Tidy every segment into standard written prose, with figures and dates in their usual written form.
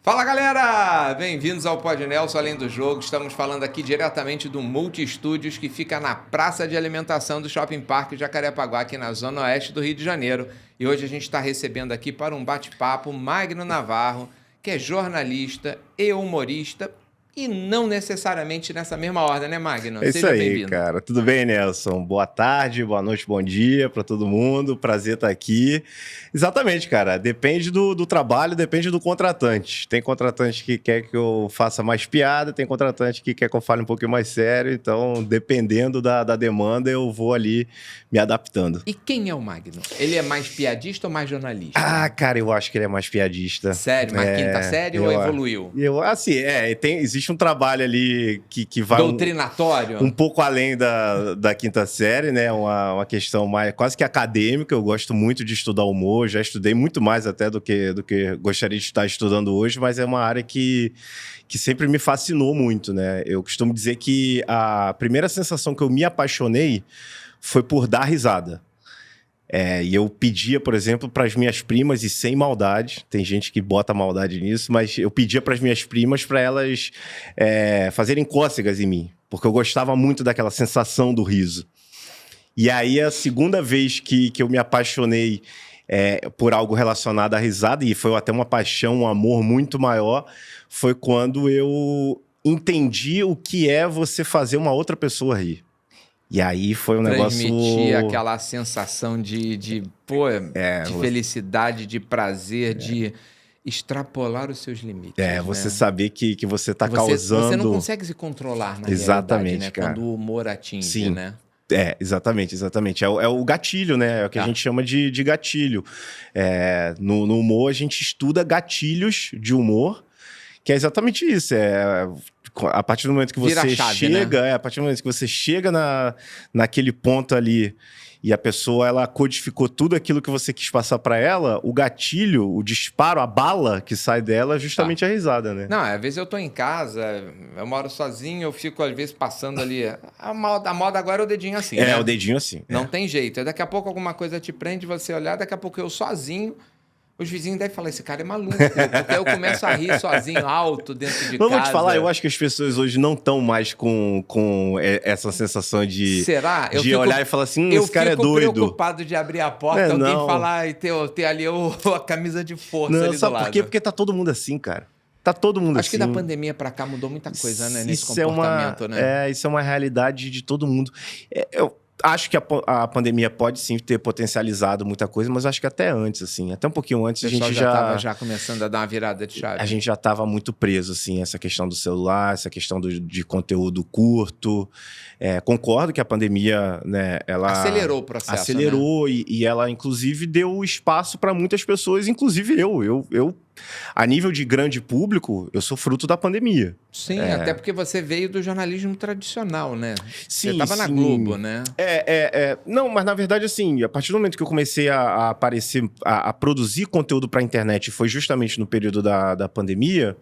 Fala galera, bem-vindos ao Pod Nelson Além do Jogo. Estamos falando aqui diretamente do Multi Estúdios, que fica na praça de alimentação do Shopping Parque Jacarepaguá, aqui na zona oeste do Rio de Janeiro. E hoje a gente está recebendo aqui para um bate-papo Magno Navarro, que é jornalista e humorista, e não necessariamente nessa mesma ordem, né, Magno? É isso Seja aí, bem-vindo. cara. Tudo bem, Nelson? Boa tarde, boa noite, bom dia para todo mundo. Prazer estar aqui. Exatamente, cara. Depende do trabalho, depende do contratante. Tem contratante que quer que eu faça mais piada, tem contratante que quer que eu fale um pouquinho mais sério. Então, dependendo da demanda, eu vou ali me adaptando. E quem é o Magno? Ele é mais piadista ou mais jornalista? Ah, cara, eu acho que ele é mais piadista. Sério? Mas quinta série ou evoluiu? Existe um trabalho ali que vai... Doutrinatório? Um pouco além da quinta série, né? Uma questão mais quase que acadêmica. Eu gosto muito de estudar humor, já estudei muito mais até do que gostaria de estar estudando hoje, mas é uma área que sempre me fascinou muito, né? Eu costumo dizer que a primeira sensação que eu me apaixonei foi por dar risada. E eu pedia, por exemplo, para as minhas primas, e sem maldade, tem gente que bota maldade nisso, mas eu pedia para as minhas primas para elas fazerem cócegas em mim, porque eu gostava muito daquela sensação do riso. E aí, a segunda vez que eu me apaixonei por algo relacionado à risada, e foi até uma paixão, um amor muito maior, foi quando eu entendi o que é você fazer uma outra pessoa rir. E aí foi um negócio... Transmitir aquela sensação de felicidade, de prazer, de extrapolar os seus limites. Você né? saber que você está causando... Você não consegue se controlar na Exatamente, realidade, né? cara. Quando o humor atinge, Sim. né? Exatamente. É o gatilho, né? É o que a gente chama de gatilho. No humor, a gente estuda gatilhos de humor, que é exatamente isso. A partir do momento que Vira você a chave, chega, né? A partir do momento que você chega naquele ponto ali e a pessoa ela codificou tudo aquilo que você quis passar para ela, o gatilho, o disparo, a bala que sai dela é justamente a risada, né? Não, às vezes eu tô em casa, eu moro sozinho, eu fico às vezes passando ali. A moda agora é o dedinho assim, né? O dedinho assim. Não tem jeito. Daqui a pouco alguma coisa te prende, você olhar, daqui a pouco eu sozinho. Os vizinhos devem falar, esse cara é maluco, porque eu começo a rir sozinho, alto, dentro de casa. Vou te falar, eu acho que as pessoas hoje não estão mais com essa sensação de... Será? De olhar e falar assim, esse cara é doido. Eu fico preocupado de abrir a porta, alguém falar e ter ali a camisa de força ali do sabe lado. por quê? Porque tá todo mundo assim, cara. Tá todo mundo assim. Acho que da pandemia pra cá mudou muita coisa, né? Nesse comportamento, né? Isso é uma realidade de todo mundo. Eu acho que a pandemia pode sim ter potencializado muita coisa, mas acho que até antes, assim, até um pouquinho antes, a gente já estava já começando a dar uma virada de chave. A gente já estava muito preso, assim, essa questão do celular, essa questão de conteúdo curto. Concordo que a pandemia, né, ela... Acelerou o processo, Acelerou, né? e ela, inclusive, deu espaço para muitas pessoas, inclusive eu, a nível de grande público, eu sou fruto da pandemia. Sim, até porque você veio do jornalismo tradicional, né? Sim, você estava na Globo, né? Não, mas na verdade, assim, a partir do momento que eu comecei a aparecer, a produzir conteúdo para a internet, foi justamente no período da pandemia,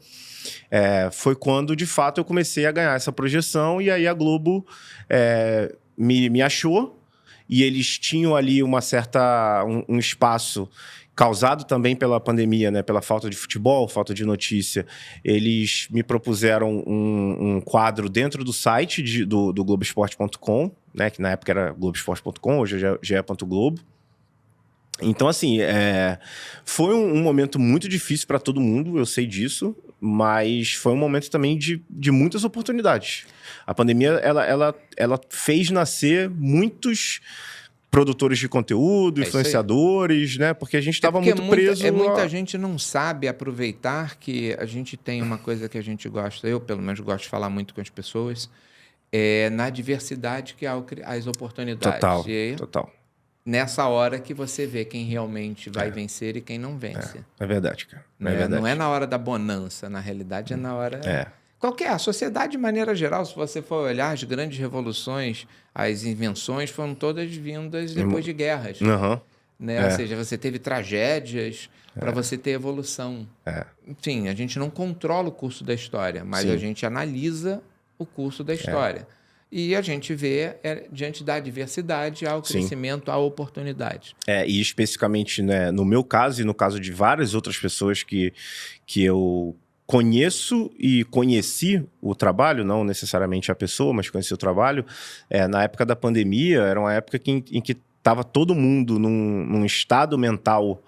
foi quando, de fato, eu comecei a ganhar essa projeção, e aí a Globo me achou, e eles tinham ali um espaço causado também pela pandemia, né, pela falta de futebol, falta de notícia. Eles me propuseram um quadro dentro do site do Globoesporte.com, né, que na época era Globoesporte.com, hoje é ge.globo. Então, assim, foi um momento muito difícil para todo mundo, eu sei disso, mas foi um momento também de muitas oportunidades. A pandemia, ela fez nascer muitos produtores de conteúdo, influenciadores, né? Porque a gente estava muito preso... Muita gente não sabe aproveitar que a gente tem uma coisa que a gente gosta, eu pelo menos gosto de falar muito com as pessoas, na diversidade que há as oportunidades. Total. Nessa hora que você vê quem realmente vai vencer e quem não vence. É verdade, cara. Não é na hora da bonança, na realidade é na hora... A sociedade, de maneira geral, se você for olhar, as grandes revoluções, as invenções foram todas vindas depois de guerras. Né? Ou seja, você teve tragédias para você ter evolução. Enfim, a gente não controla o curso da história, mas a gente analisa o curso da história. E a gente vê, diante da adversidade, há o crescimento, há oportunidade. E especificamente, né, no meu caso e no caso de várias outras pessoas que eu conheço e conheci o trabalho, não necessariamente a pessoa, mas conheci o trabalho, na época da pandemia, era uma época em que estava todo mundo num estado mental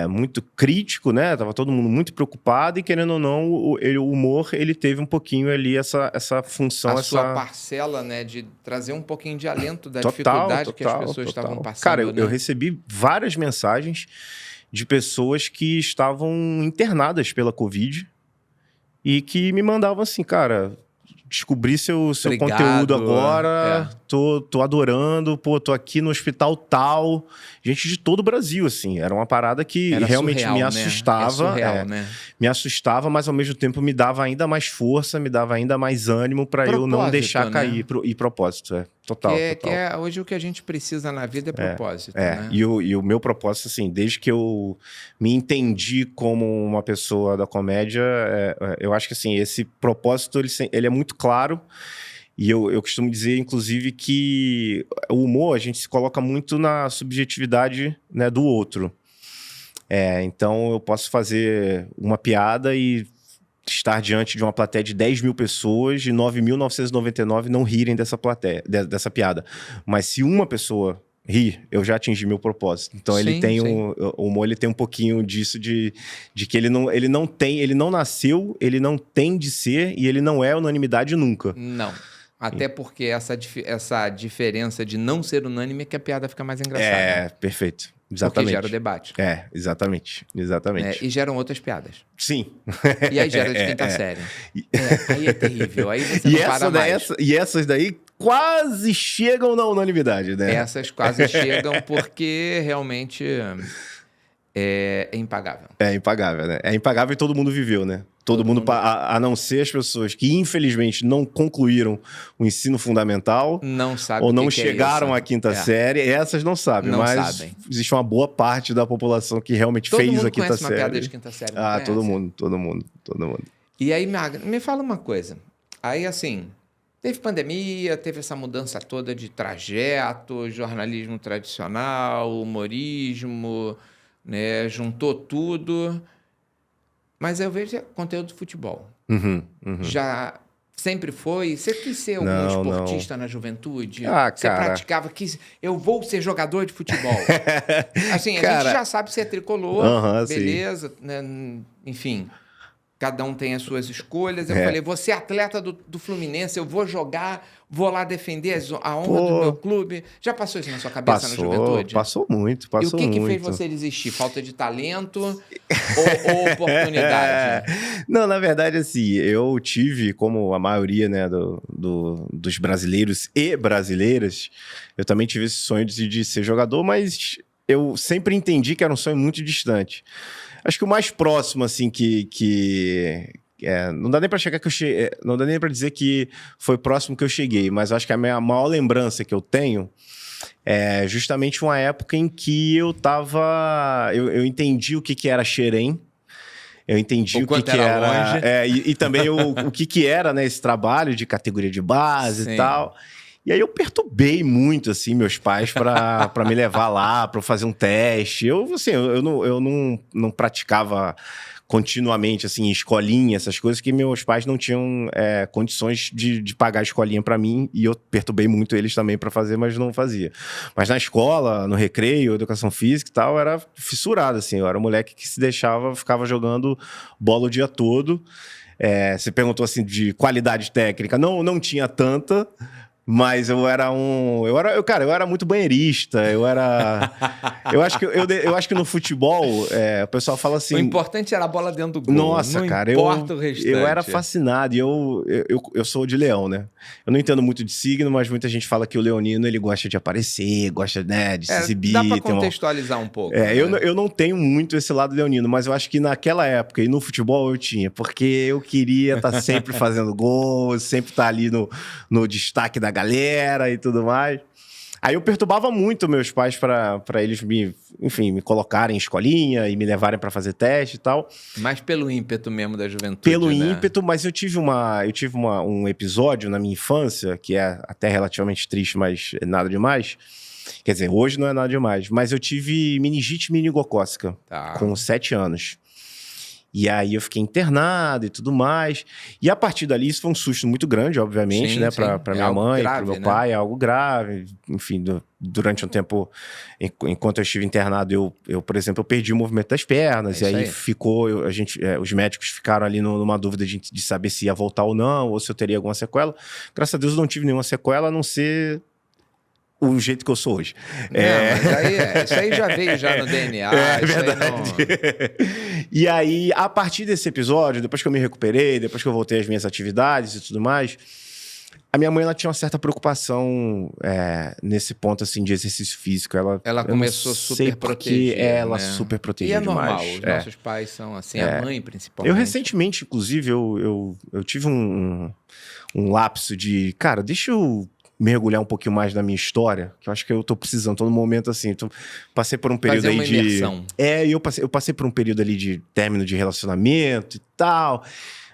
muito crítico, né? Tava todo mundo muito preocupado e, querendo ou não, o humor, ele teve um pouquinho ali essa função. Sua parcela, né? De trazer um pouquinho de alento da dificuldade que as pessoas estavam passando. Cara, eu recebi várias mensagens de pessoas que estavam internadas pela Covid e que me mandavam assim, cara, descobri seu conteúdo agora, tô adorando, pô, tô aqui no hospital tal. Gente de todo o Brasil, assim. Era uma parada que realmente surreal, me assustava. Surreal, né? Me assustava, mas ao mesmo tempo me dava ainda mais força, me dava ainda mais ânimo para eu não deixar cair. E propósito, total. Hoje o que a gente precisa na vida é propósito, né? E o meu propósito, assim, desde que eu me entendi como uma pessoa da comédia, eu acho que, assim, esse propósito, ele é muito claro. E eu costumo dizer, inclusive, que o humor, a gente se coloca muito na subjetividade, né, do outro. Então, eu posso fazer uma piada e estar diante de uma plateia de 10 mil pessoas, de 9.999 não rirem dessa piada. Mas se uma pessoa rir, eu já atingi meu propósito. Então, o humor, ele tem um pouquinho disso de que ele não nasceu, ele não tem de ser e ele não é unanimidade nunca. Não. Até porque essa diferença de não ser unânime é que a piada fica mais engraçada. Perfeito. Exatamente. Porque gera debate. Exatamente. E geram outras piadas. Sim. E aí gera de quinta série. Aí é terrível. Aí você não para mais. E essas daí quase chegam na unanimidade, né? Essas quase chegam porque realmente é impagável. É impagável, né? É impagável e todo mundo viveu, né? Todo mundo, a não ser as pessoas que, infelizmente, não concluíram o ensino fundamental. Não sabem ou não chegaram à quinta série. Essas não sabem, mas existe uma boa parte da população que realmente fez a quinta série. Todo mundo conhece uma piada de quinta série. Todo mundo. E aí, me fala uma coisa. Aí, assim, teve pandemia, teve essa mudança toda de trajeto, jornalismo tradicional, humorismo, né? Juntou tudo. Mas eu vejo conteúdo de futebol. Já sempre foi? Você quis ser algum esportista na juventude? Você praticava? Eu vou ser jogador de futebol. Assim, a gente já sabe ser tricolor, beleza, né? Enfim, cada um tem as suas escolhas. Eu falei, vou ser atleta do Fluminense, eu vou jogar, vou lá defender a honra do meu clube. Já passou isso na sua cabeça na juventude? Passou muito. E o que fez você desistir? Falta de talento ou oportunidade? Não, na verdade, assim, eu tive, como a maioria, né, dos brasileiros e brasileiras, eu também tive esse sonho de ser jogador, mas eu sempre entendi que era um sonho muito distante. Acho que o mais próximo, assim, não dá nem para chegar não dá nem para dizer que foi próximo que eu cheguei, mas acho que a minha maior lembrança que eu tenho é justamente uma época em que eu eu entendi o que era xerém, eu entendi o que era e também o que era, né, esse trabalho de categoria de base e tal. E aí eu perturbei muito, assim, meus pais para me levar lá, para fazer um teste. Eu não praticava continuamente, assim, escolinha, essas coisas, que meus pais não tinham condições de pagar a escolinha para mim, e eu perturbei muito eles também para fazer, mas não fazia. Mas na escola, no recreio, educação física e tal, eu era fissurado, assim, eu era um moleque que se deixava, ficava jogando bola o dia todo. Você perguntou, assim, de qualidade técnica, não tinha tanta. Mas eu era muito banheirista, eu acho que no futebol, o pessoal fala assim... O importante era a bola dentro do gol. Nossa, não cara, importa o restante. Eu era fascinado, e eu sou de leão, né? Eu não entendo muito de signo, mas muita gente fala que o leonino, ele gosta de aparecer, gosta, né, de se exibir. Dá pra contextualizar um pouco. Né? Eu não tenho muito esse lado leonino, mas eu acho que naquela época, e no futebol eu tinha, porque eu queria estar sempre fazendo gol, sempre estar ali no destaque da galera e tudo mais. Aí eu perturbava muito meus pais para eles me colocarem em escolinha e me levarem para fazer teste e tal. Mas pelo ímpeto mesmo da juventude, Pelo ímpeto, mas eu tive um episódio na minha infância, que é até relativamente triste, mas nada demais. Quer dizer, hoje não é nada demais. Mas eu tive meningite meningocócica com 7 anos. E aí eu fiquei internado e tudo mais. E a partir dali, isso foi um susto muito grande, obviamente, né? Pra minha mãe, grave, pro meu pai, é algo grave. Enfim, durante um tempo, enquanto eu estive internado, eu por exemplo, eu perdi o movimento das pernas. E aí ficou, os médicos ficaram ali numa dúvida de saber se ia voltar ou não, ou se eu teria alguma sequela. Graças a Deus eu não tive nenhuma sequela, a não ser o jeito que eu sou hoje. Mas isso aí já veio já no DNA. É verdade. E aí, a partir desse episódio, depois que eu me recuperei, depois que eu voltei às minhas atividades e tudo mais, a minha mãe ela tinha uma certa preocupação nesse ponto assim, de exercício físico. Ela começou super proteger. Ela super protegeu demais. E é normal, os nossos pais são assim, a mãe principalmente. Eu recentemente, inclusive, eu tive um lapso de, cara, deixa eu mergulhar um pouquinho mais na minha história, que eu acho que eu tô precisando, tô num momento assim, passei por um período aí de... imersão. Eu passei por um período ali de término de relacionamento e tal.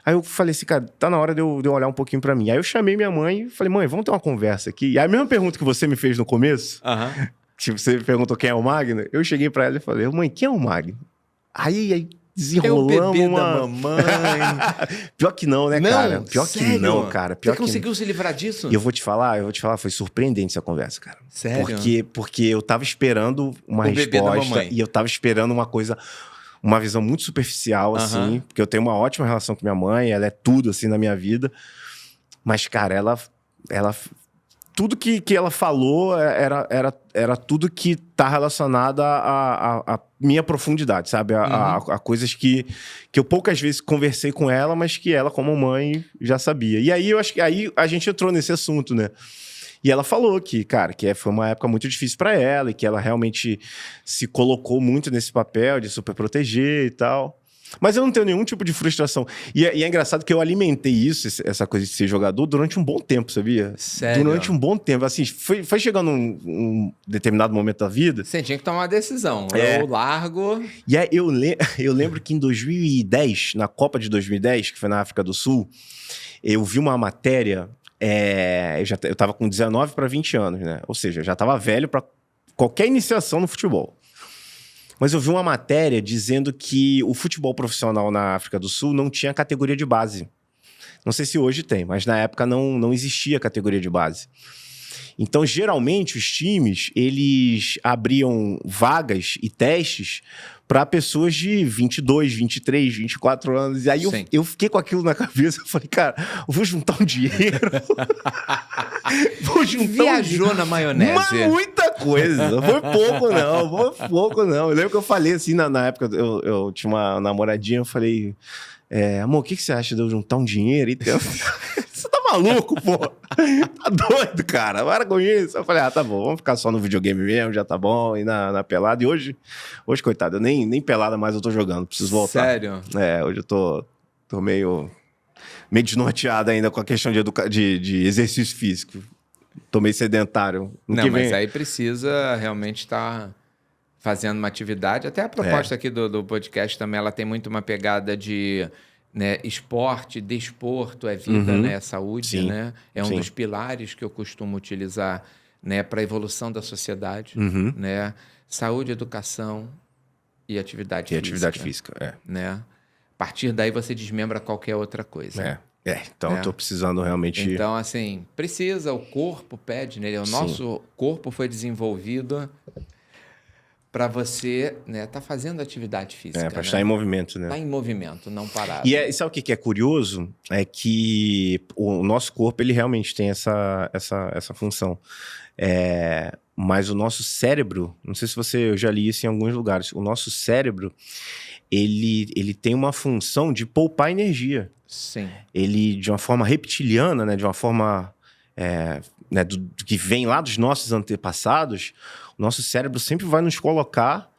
Aí eu falei assim, cara, tá na hora de eu olhar um pouquinho pra mim. Aí eu chamei minha mãe e falei, mãe, vamos ter uma conversa aqui. E a mesma pergunta que você me fez no começo, que você me perguntou quem é o Magno, eu cheguei pra ela e falei, mãe, quem é o Magno? Aí desenrolamos o bebê da mamãe. Pior que não, né, cara? Pior sério? que não, cara. Pior você conseguiu se livrar disso? E eu vou te falar, foi surpreendente essa conversa, cara. Sério? Porque eu tava esperando uma resposta e eu tava esperando uma visão muito superficial, assim, porque eu tenho uma ótima relação com minha mãe, ela é tudo, assim, na minha vida. Mas, cara, ela tudo que ela falou era tudo que tá relacionado à minha profundidade, sabe? A coisas que eu poucas vezes conversei com ela, mas que ela, como mãe, já sabia. E aí, eu acho que aí a gente entrou nesse assunto, né? E ela falou que, cara, foi uma época muito difícil para ela e que ela realmente se colocou muito nesse papel de super proteger e tal. Mas eu não tenho nenhum tipo de frustração. E é engraçado que eu alimentei essa coisa de ser jogador durante um bom tempo, sabia? Sério? Durante um bom tempo. Assim, foi chegando um determinado momento da vida. Você tinha que tomar uma decisão. Eu largo... E aí eu lembro que em 2010, na Copa de 2010, que foi na África do Sul, eu vi uma matéria... eu tava com 19 para 20 anos, né? Ou seja, eu já tava velho para qualquer iniciação no futebol. Mas eu vi uma matéria dizendo que o futebol profissional na África do Sul não tinha categoria de base. Não sei se hoje tem, mas na época não existia categoria de base. Então, geralmente, os times, eles abriam vagas e testes para pessoas de 22, 23, 24 anos. E aí eu fiquei com aquilo na cabeça. Eu falei, cara, eu vou juntar um dinheiro. Viajou na maionese. Mas muita coisa. Foi pouco não. Eu lembro que eu falei assim, na época, eu tinha uma namoradinha, eu falei... amor, o que você acha de eu juntar um dinheiro? Você tá maluco, pô? Tá doido, cara? Para com isso. Eu falei, tá bom, vamos ficar só no videogame mesmo, já tá bom, e na pelada. E hoje, coitado, eu nem pelada mais eu tô jogando, preciso voltar. Sério? Hoje eu tô meio desnorteado ainda com a questão de exercício físico. Tô meio sedentário. Mas aí precisa realmente estar... fazendo uma atividade. Até a proposta aqui do podcast também, ela tem muito uma pegada de esporte, desporto, é vida, né? Saúde, Sim. né? É um dos pilares que eu costumo utilizar, né? Para a evolução da sociedade, né? Saúde, educação e atividade física. Atividade física, né? A partir daí você desmembra qualquer outra coisa. Então eu tô precisando realmente... Então, assim, o corpo pede, né? O nosso corpo foi desenvolvido... para você tá fazendo atividade física. Para estar em movimento, né? Estar em movimento, não parado. E sabe o que é curioso? É que o nosso corpo, ele realmente tem essa função. Mas o nosso cérebro, não sei se eu já li isso em alguns lugares, o nosso cérebro, ele tem uma função de poupar energia. Sim. Ele, de uma forma reptiliana, né? De uma forma... que vem lá dos nossos antepassados, o nosso cérebro sempre vai nos colocar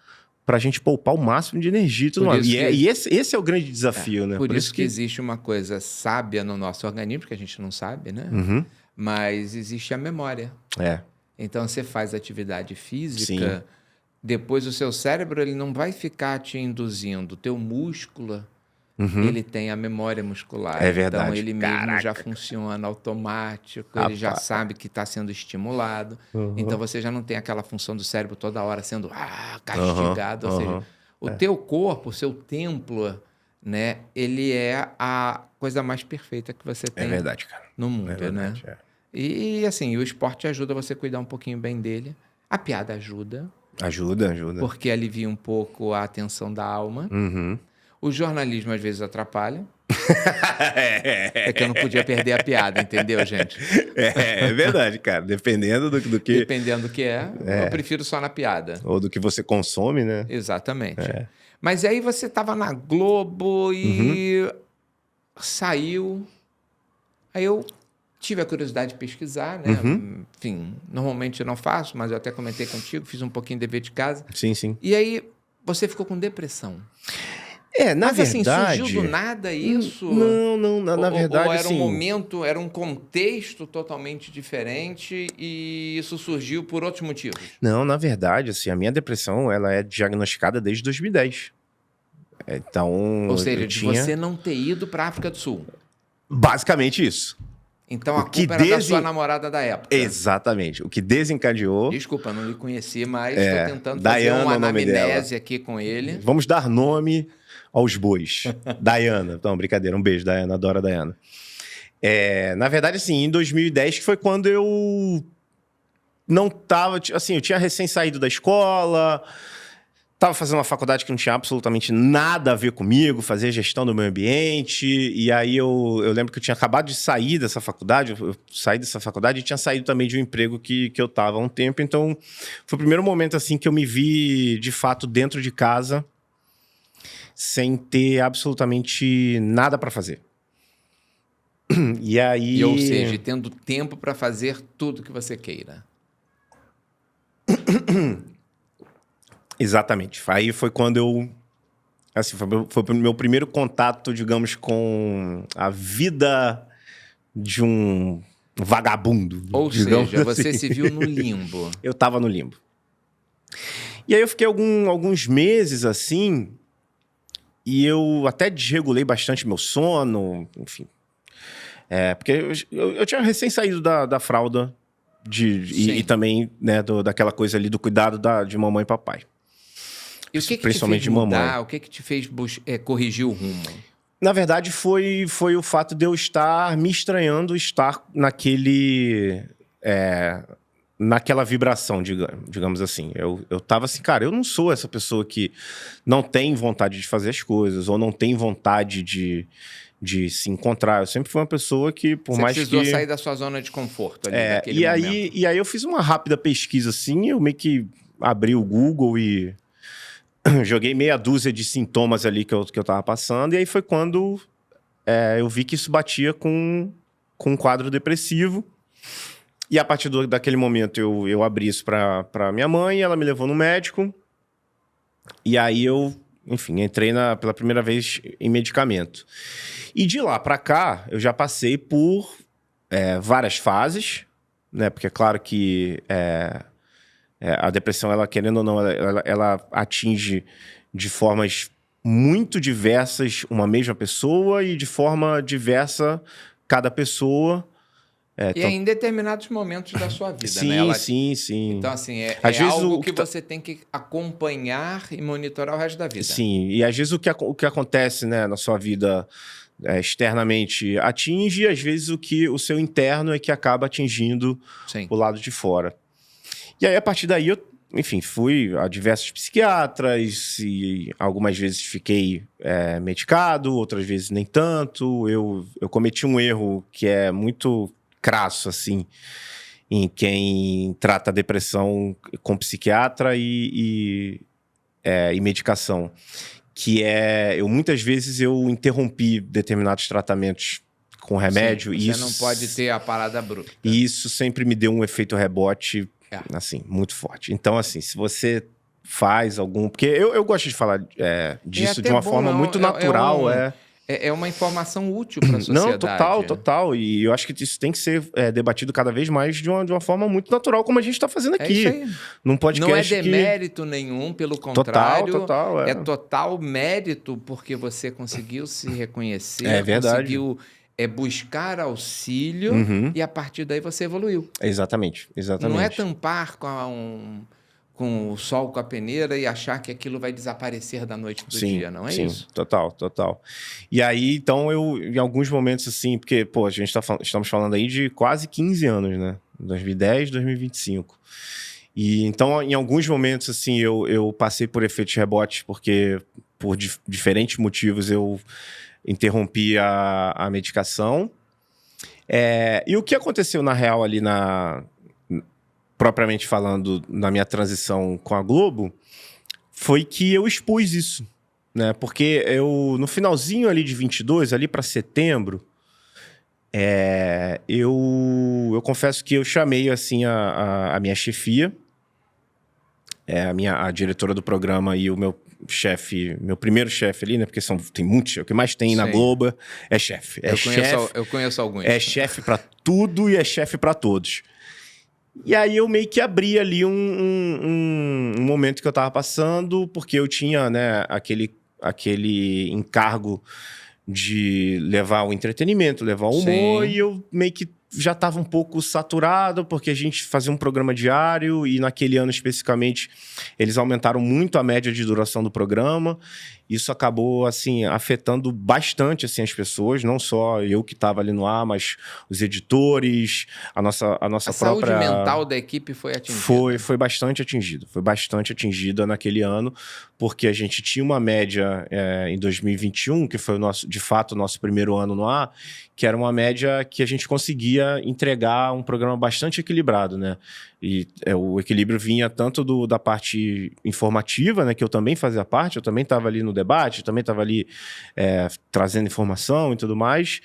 para a gente poupar o máximo de energia e tudo mais. E esse é o grande desafio, né? Por isso que existe uma coisa sábia no nosso organismo, que a gente não sabe, né? Mas existe a memória. Então, você faz atividade física, depois o seu cérebro ele não vai ficar te induzindo. O teu músculo... ele tem a memória muscular. É verdade. Então, ele mesmo já funciona automático, ele já sabe que está sendo estimulado. Então, você já não tem aquela função do cérebro toda hora sendo castigado. Ou seja, o teu corpo, o seu templo, né? Ele é a coisa mais perfeita que você tem verdade, cara. no mundo, verdade, né? E assim, o esporte ajuda você a cuidar um pouquinho bem dele. A piada ajuda. Ajuda. Porque alivia um pouco a tensão da alma. Uhum. O jornalismo às vezes atrapalha. É que eu não podia perder a piada, entendeu, gente? É verdade, cara. Dependendo do que... Dependendo do que eu prefiro só na piada. Ou do que você consome, né? Exatamente. Mas aí você estava na Globo e saiu. Aí eu tive a curiosidade de pesquisar, né? Enfim, normalmente eu não faço, mas eu até comentei contigo, fiz um pouquinho de dever de casa. Sim. E aí você ficou com depressão. Na verdade... assim, surgiu do nada isso? Não, na verdade, ou era assim... um momento, era um contexto totalmente diferente e isso surgiu por outros motivos? Não, na verdade, assim, a minha depressão, ela é diagnosticada desde 2010. Então, ou seja, de você não ter ido para a África do Sul. Basicamente isso. Então a culpa era da sua namorada da época. Exatamente. O que desencadeou... Desculpa, não lhe conheci, mas estou tentando Diana, fazer uma anamnese aqui com ele. Vamos dar nome aos bois. Diana. Não, brincadeira. Um beijo, Diana. Adoro a Diana. Na verdade, assim, em 2010 que foi quando eu não tava... Assim, eu tinha recém saído da escola... Estava fazendo uma faculdade que não tinha absolutamente nada a ver comigo, fazia gestão do meio ambiente, e aí eu lembro que eu tinha acabado de sair dessa faculdade, eu saí dessa faculdade e tinha saído também de um emprego que eu estava há um tempo, então foi o primeiro momento assim que eu me vi, de fato, dentro de casa, sem ter absolutamente nada para fazer. E aí... ou seja, tendo tempo para fazer tudo que você queira. Exatamente. Aí foi quando eu... Assim, foi o meu primeiro contato, digamos, com a vida de um vagabundo. Ou seja, você se viu no limbo. Eu tava no limbo. E aí eu fiquei alguns meses assim, e eu até desregulei bastante meu sono, enfim. Porque eu tinha recém saído da fralda e também, né, daquela coisa ali do cuidado de mamãe e papai. E o que te fez mudar? O que te fez corrigir o rumo? Na verdade, foi o fato de eu estar me estranhando, estar naquela vibração, digamos assim. Eu tava assim, cara, eu não sou essa pessoa que não tem vontade de fazer as coisas, ou não tem vontade de se encontrar. Eu sempre fui uma pessoa que, por mais que... Você precisou sair da sua zona de conforto ali naquele momento. E aí eu fiz uma rápida pesquisa assim, eu meio que abri o Google e... joguei meia dúzia de sintomas ali que eu tava passando, e aí foi quando eu vi que isso batia com um quadro depressivo. E a partir daquele momento eu abri isso pra minha mãe, ela me levou no médico, e aí eu, enfim, entrei pela primeira vez em medicamento. E de lá pra cá, eu já passei por várias fases, né? Porque é claro que... a depressão, ela querendo ou não, ela atinge de formas muito diversas uma mesma pessoa e de forma diversa cada pessoa. E em determinados momentos da sua vida, sim, né? Sim. Então, assim, às vezes algo que você tem que acompanhar e monitorar o resto da vida. Sim, e às vezes o que acontece, né, na sua vida externamente atinge, e às vezes o seu interno é que acaba atingindo o lado de fora. E aí, a partir daí, eu, enfim, fui a diversos psiquiatras e algumas vezes fiquei medicado, outras vezes nem tanto. Eu cometi um erro que é muito crasso, assim, em quem trata a depressão com psiquiatra e medicação. Que muitas vezes eu interrompi determinados tratamentos com remédio. Sim, você não pode ter a parada bruta. E isso sempre me deu um efeito rebote... assim, muito forte. Então, assim, se você faz algum... Porque eu gosto de falar disso de uma forma muito natural. É uma informação útil para a sociedade. Não, total. E eu acho que isso tem que ser debatido cada vez mais de uma forma muito natural, como a gente está fazendo aqui. Isso aí. Num podcast não é demérito nenhum, pelo contrário. Total. É total mérito, porque você conseguiu se reconhecer. É verdade. Conseguiu... buscar auxílio e a partir daí você evoluiu. Exatamente. Não é tampar com com o sol, com a peneira e achar que aquilo vai desaparecer da noite pro dia, não é isso? Total. E aí, então, em alguns momentos, assim, porque, pô, a gente estamos falando aí de quase 15 anos, né? 2010, 2025. E, então, em alguns momentos, assim, eu passei por efeitos rebotes, porque, por diferentes motivos, eu interrompi a medicação. E o que aconteceu, na real, ali propriamente falando, na minha transição com a Globo, foi que eu expus isso, né? Porque no finalzinho ali de 22, ali para setembro, eu confesso que eu chamei, assim, a minha chefia, a diretora do programa e o meu chefe, meu primeiro chefe ali, né? Porque tem muitos, o que mais tem na Globo é chefe. Eu conheço alguns. É chefe para tudo e é chefe para todos. E aí eu meio que abri ali um momento que eu tava passando, porque eu tinha, né, aquele encargo de levar o entretenimento, levar o humor, e eu meio que já estava um pouco saturado, porque a gente fazia um programa diário e naquele ano especificamente eles aumentaram muito a média de duração do programa. Isso acabou, assim, afetando bastante, assim, as pessoas, não só eu que estava ali no ar, mas os editores, a nossa própria... A saúde mental da equipe foi atingida? Foi bastante atingida. Foi bastante atingida naquele ano, porque a gente tinha uma média em 2021, que foi de fato o nosso primeiro ano no ar, que era uma média que a gente conseguia entregar um programa bastante equilibrado, né? E o equilíbrio vinha tanto da parte informativa, né, que eu também fazia parte, eu também estava ali no debate, também estava ali trazendo informação e tudo mais,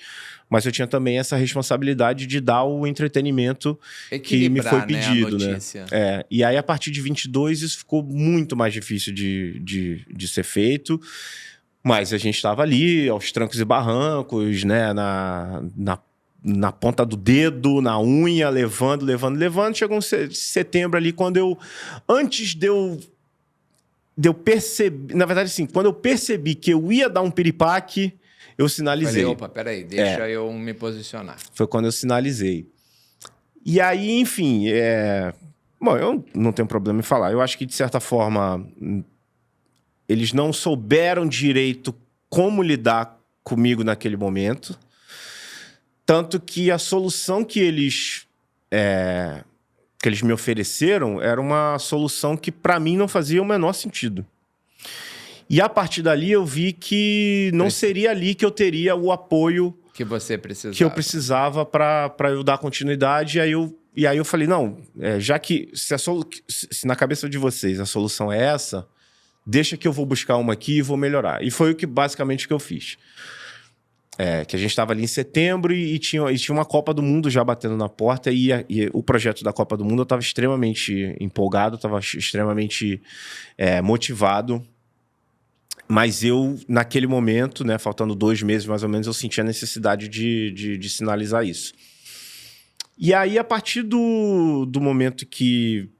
mas eu tinha também essa responsabilidade de dar o entretenimento que me foi pedido, né? E aí, a partir de 22, isso ficou muito mais difícil de ser feito, mas a gente estava ali, aos trancos e barrancos, né, na ponta do dedo, na unha, levando. Chegou um setembro ali, antes de eu perceber... Na verdade, assim, quando eu percebi que eu ia dar um piripaque, eu sinalizei. Falei, opa, peraí, deixa eu me posicionar. Foi quando eu sinalizei. E aí, enfim, bom, eu não tenho problema em falar. Eu acho que, de certa forma, eles não souberam direito como lidar comigo naquele momento. Tanto que a solução que eles me ofereceram era uma solução que, para mim, não fazia o menor sentido. E, a partir dali, eu vi que não seria ali que eu teria o apoio que você precisava. Que eu precisava para eu dar continuidade. E aí eu falei, não, já que se na cabeça de vocês a solução é essa, deixa que eu vou buscar uma aqui e vou melhorar. E foi basicamente o que eu fiz. Que a gente estava ali em setembro e tinha uma Copa do Mundo já batendo na porta, e o projeto da Copa do Mundo eu estava extremamente empolgado, estava extremamente motivado, mas eu, naquele momento, né, faltando 2 meses mais ou menos, eu senti a necessidade de sinalizar isso. E aí, a partir do momento que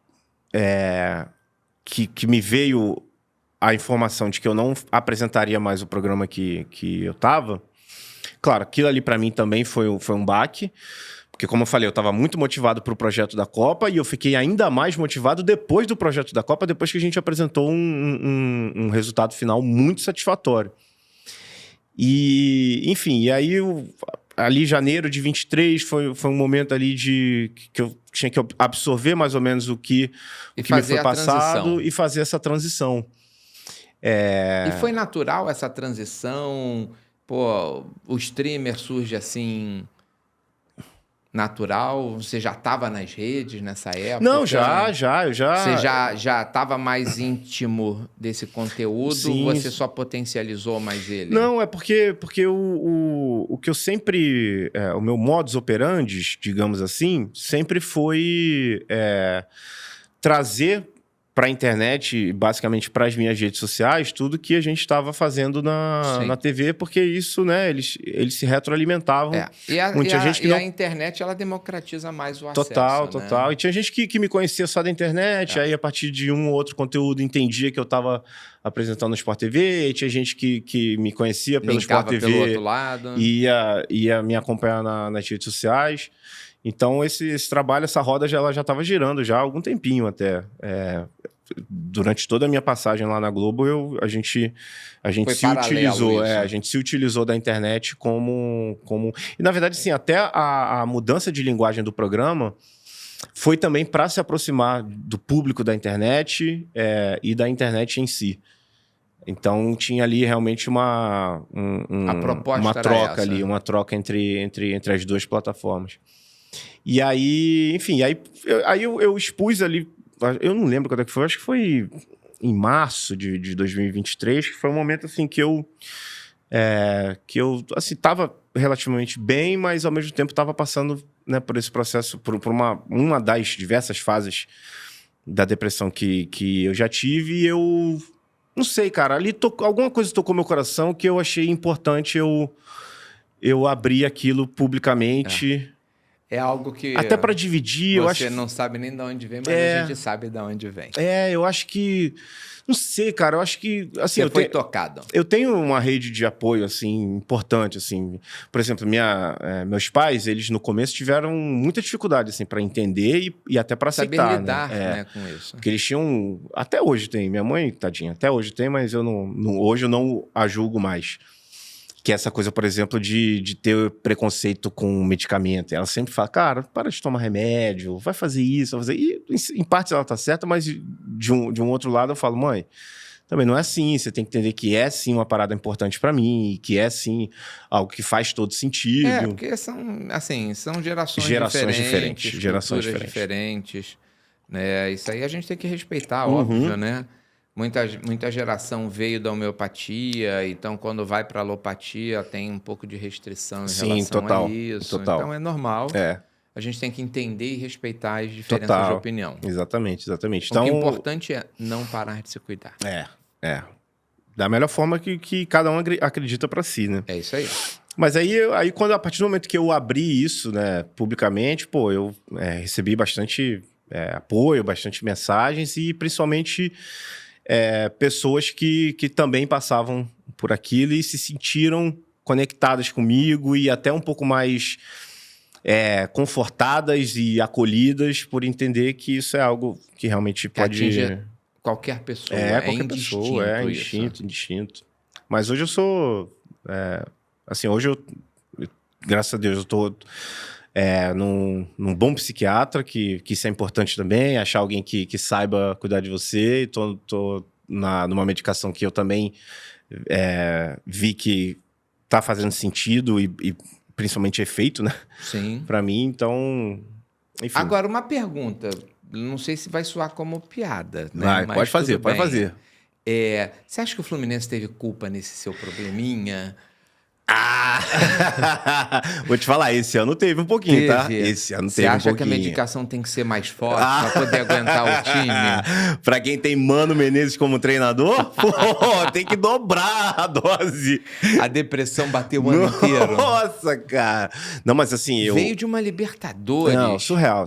me veio a informação de que eu não apresentaria mais o programa que eu estava, claro, aquilo ali para mim também foi um baque, porque, como eu falei, eu estava muito motivado para o projeto da Copa, e eu fiquei ainda mais motivado depois do projeto da Copa, depois que a gente apresentou um resultado final muito satisfatório. E, enfim, e aí ali janeiro de 23 foi um momento ali que eu tinha que absorver mais ou menos o que me foi passado e fazer essa transição. E foi natural essa transição? Pô, o streamer surge assim, natural? Você já estava nas redes nessa época? Não, eu já. Você já estava mais íntimo desse conteúdo? Sim. Você só potencializou mais ele? Não, é porque o que eu sempre... o meu modus operandi, digamos assim, sempre foi trazer para a internet, basicamente para as minhas redes sociais, tudo que a gente estava fazendo na TV, porque isso, né, eles se retroalimentavam. E a internet, ela democratiza mais o acesso. Total. E tinha gente que me conhecia só da internet, aí a partir de um ou outro conteúdo entendia que eu estava apresentando no Sport TV, e tinha gente que me conhecia pelo Sport TV, pelo outro lado, ia me acompanhar nas redes sociais. Então, esse trabalho, essa roda, ela já estava girando já há algum tempinho até. Durante toda a minha passagem lá na Globo, a gente se utilizou, a gente se utilizou da internet como... E, na verdade, sim, até a mudança de linguagem do programa foi também para se aproximar do público da internet e da internet em si. Então, tinha ali realmente uma troca ali, uma troca entre as duas plataformas. E aí, enfim, eu expus ali, eu não lembro quando é que foi, acho que foi em março de 2023, que foi um momento assim que eu assim, estava relativamente bem, mas ao mesmo tempo estava passando, né, por esse processo, por uma das diversas fases da depressão que eu já tive, e eu não sei, cara, ali alguma coisa tocou meu coração que eu achei importante eu abrir aquilo publicamente. É algo que... Até para dividir, eu acho... Você não sabe nem de onde vem, mas a gente sabe de onde vem. Eu acho que... Não sei, cara, eu acho que... Assim, você foi tocado. Eu tenho uma rede de apoio, assim, importante, assim. Por exemplo, meus pais, eles no começo tiveram muita dificuldade, assim, para entender e até para aceitar. Saber lidar, né, com isso. Porque eles tinham... Até hoje tem. Minha mãe, tadinha, até hoje tem, mas hoje eu não a julgo mais. Que é essa coisa, por exemplo, de ter preconceito com medicamento. Ela sempre fala, cara, para de tomar remédio, vai fazer isso, vai fazer... E em parte ela tá certa, mas de um outro lado eu falo, mãe, também não é assim, você tem que entender que é sim uma parada importante para mim, que é sim algo que faz todo sentido. Porque são gerações diferentes, né? Isso aí a gente tem que respeitar, óbvio, né? Muita geração veio da homeopatia, então quando vai para a alopatia tem um pouco de restrição em relação a isso. Então é normal. A gente tem que entender e respeitar as diferenças de opinião. Exatamente. Então, o importante é não parar de se cuidar. Da melhor forma que cada um acredita para si, né? É isso aí. Mas aí a partir do momento que eu abri isso, né, publicamente, eu recebi bastante apoio, bastante mensagens e principalmente... pessoas que também passavam por aquilo e se sentiram conectadas comigo e até um pouco mais confortadas e acolhidas por entender que isso é algo que realmente pode... atinge qualquer pessoa. Qualquer pessoa, indistinto. Mas hoje eu sou... hoje graças a Deus, eu tô... num bom psiquiatra, que isso é importante também, achar alguém que saiba cuidar de você. E tô numa medicação que eu também vi que tá fazendo sentido e principalmente efeito, né? Sim. Pra mim, então... Enfim. Agora, uma pergunta. Não sei se vai soar como piada, né? Pode fazer. Você acha que o Fluminense teve culpa nesse seu probleminha? Vou te falar, esse ano teve um pouquinho, tá? Esse ano teve um pouquinho. Você acha que a medicação tem que ser mais forte pra poder aguentar o time? Pra quem tem Mano Menezes como treinador, tem que dobrar a dose. A depressão bateu o ano inteiro. Nossa, cara. Não, mas assim, veio de uma Libertadores. Não, surreal.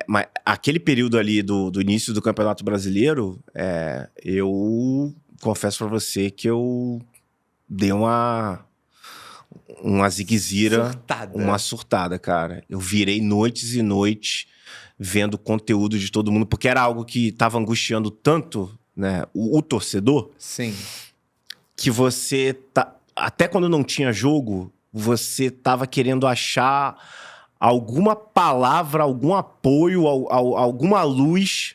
Mas aquele período ali do início do Campeonato Brasileiro, eu confesso pra você que eu... deu uma ziguezira, uma surtada, cara. Eu virei noites e noites vendo conteúdo de todo mundo, porque era algo que estava angustiando tanto, né, o torcedor. Sim. Que você, até quando não tinha jogo, você tava querendo achar alguma palavra, algum apoio, alguma luz...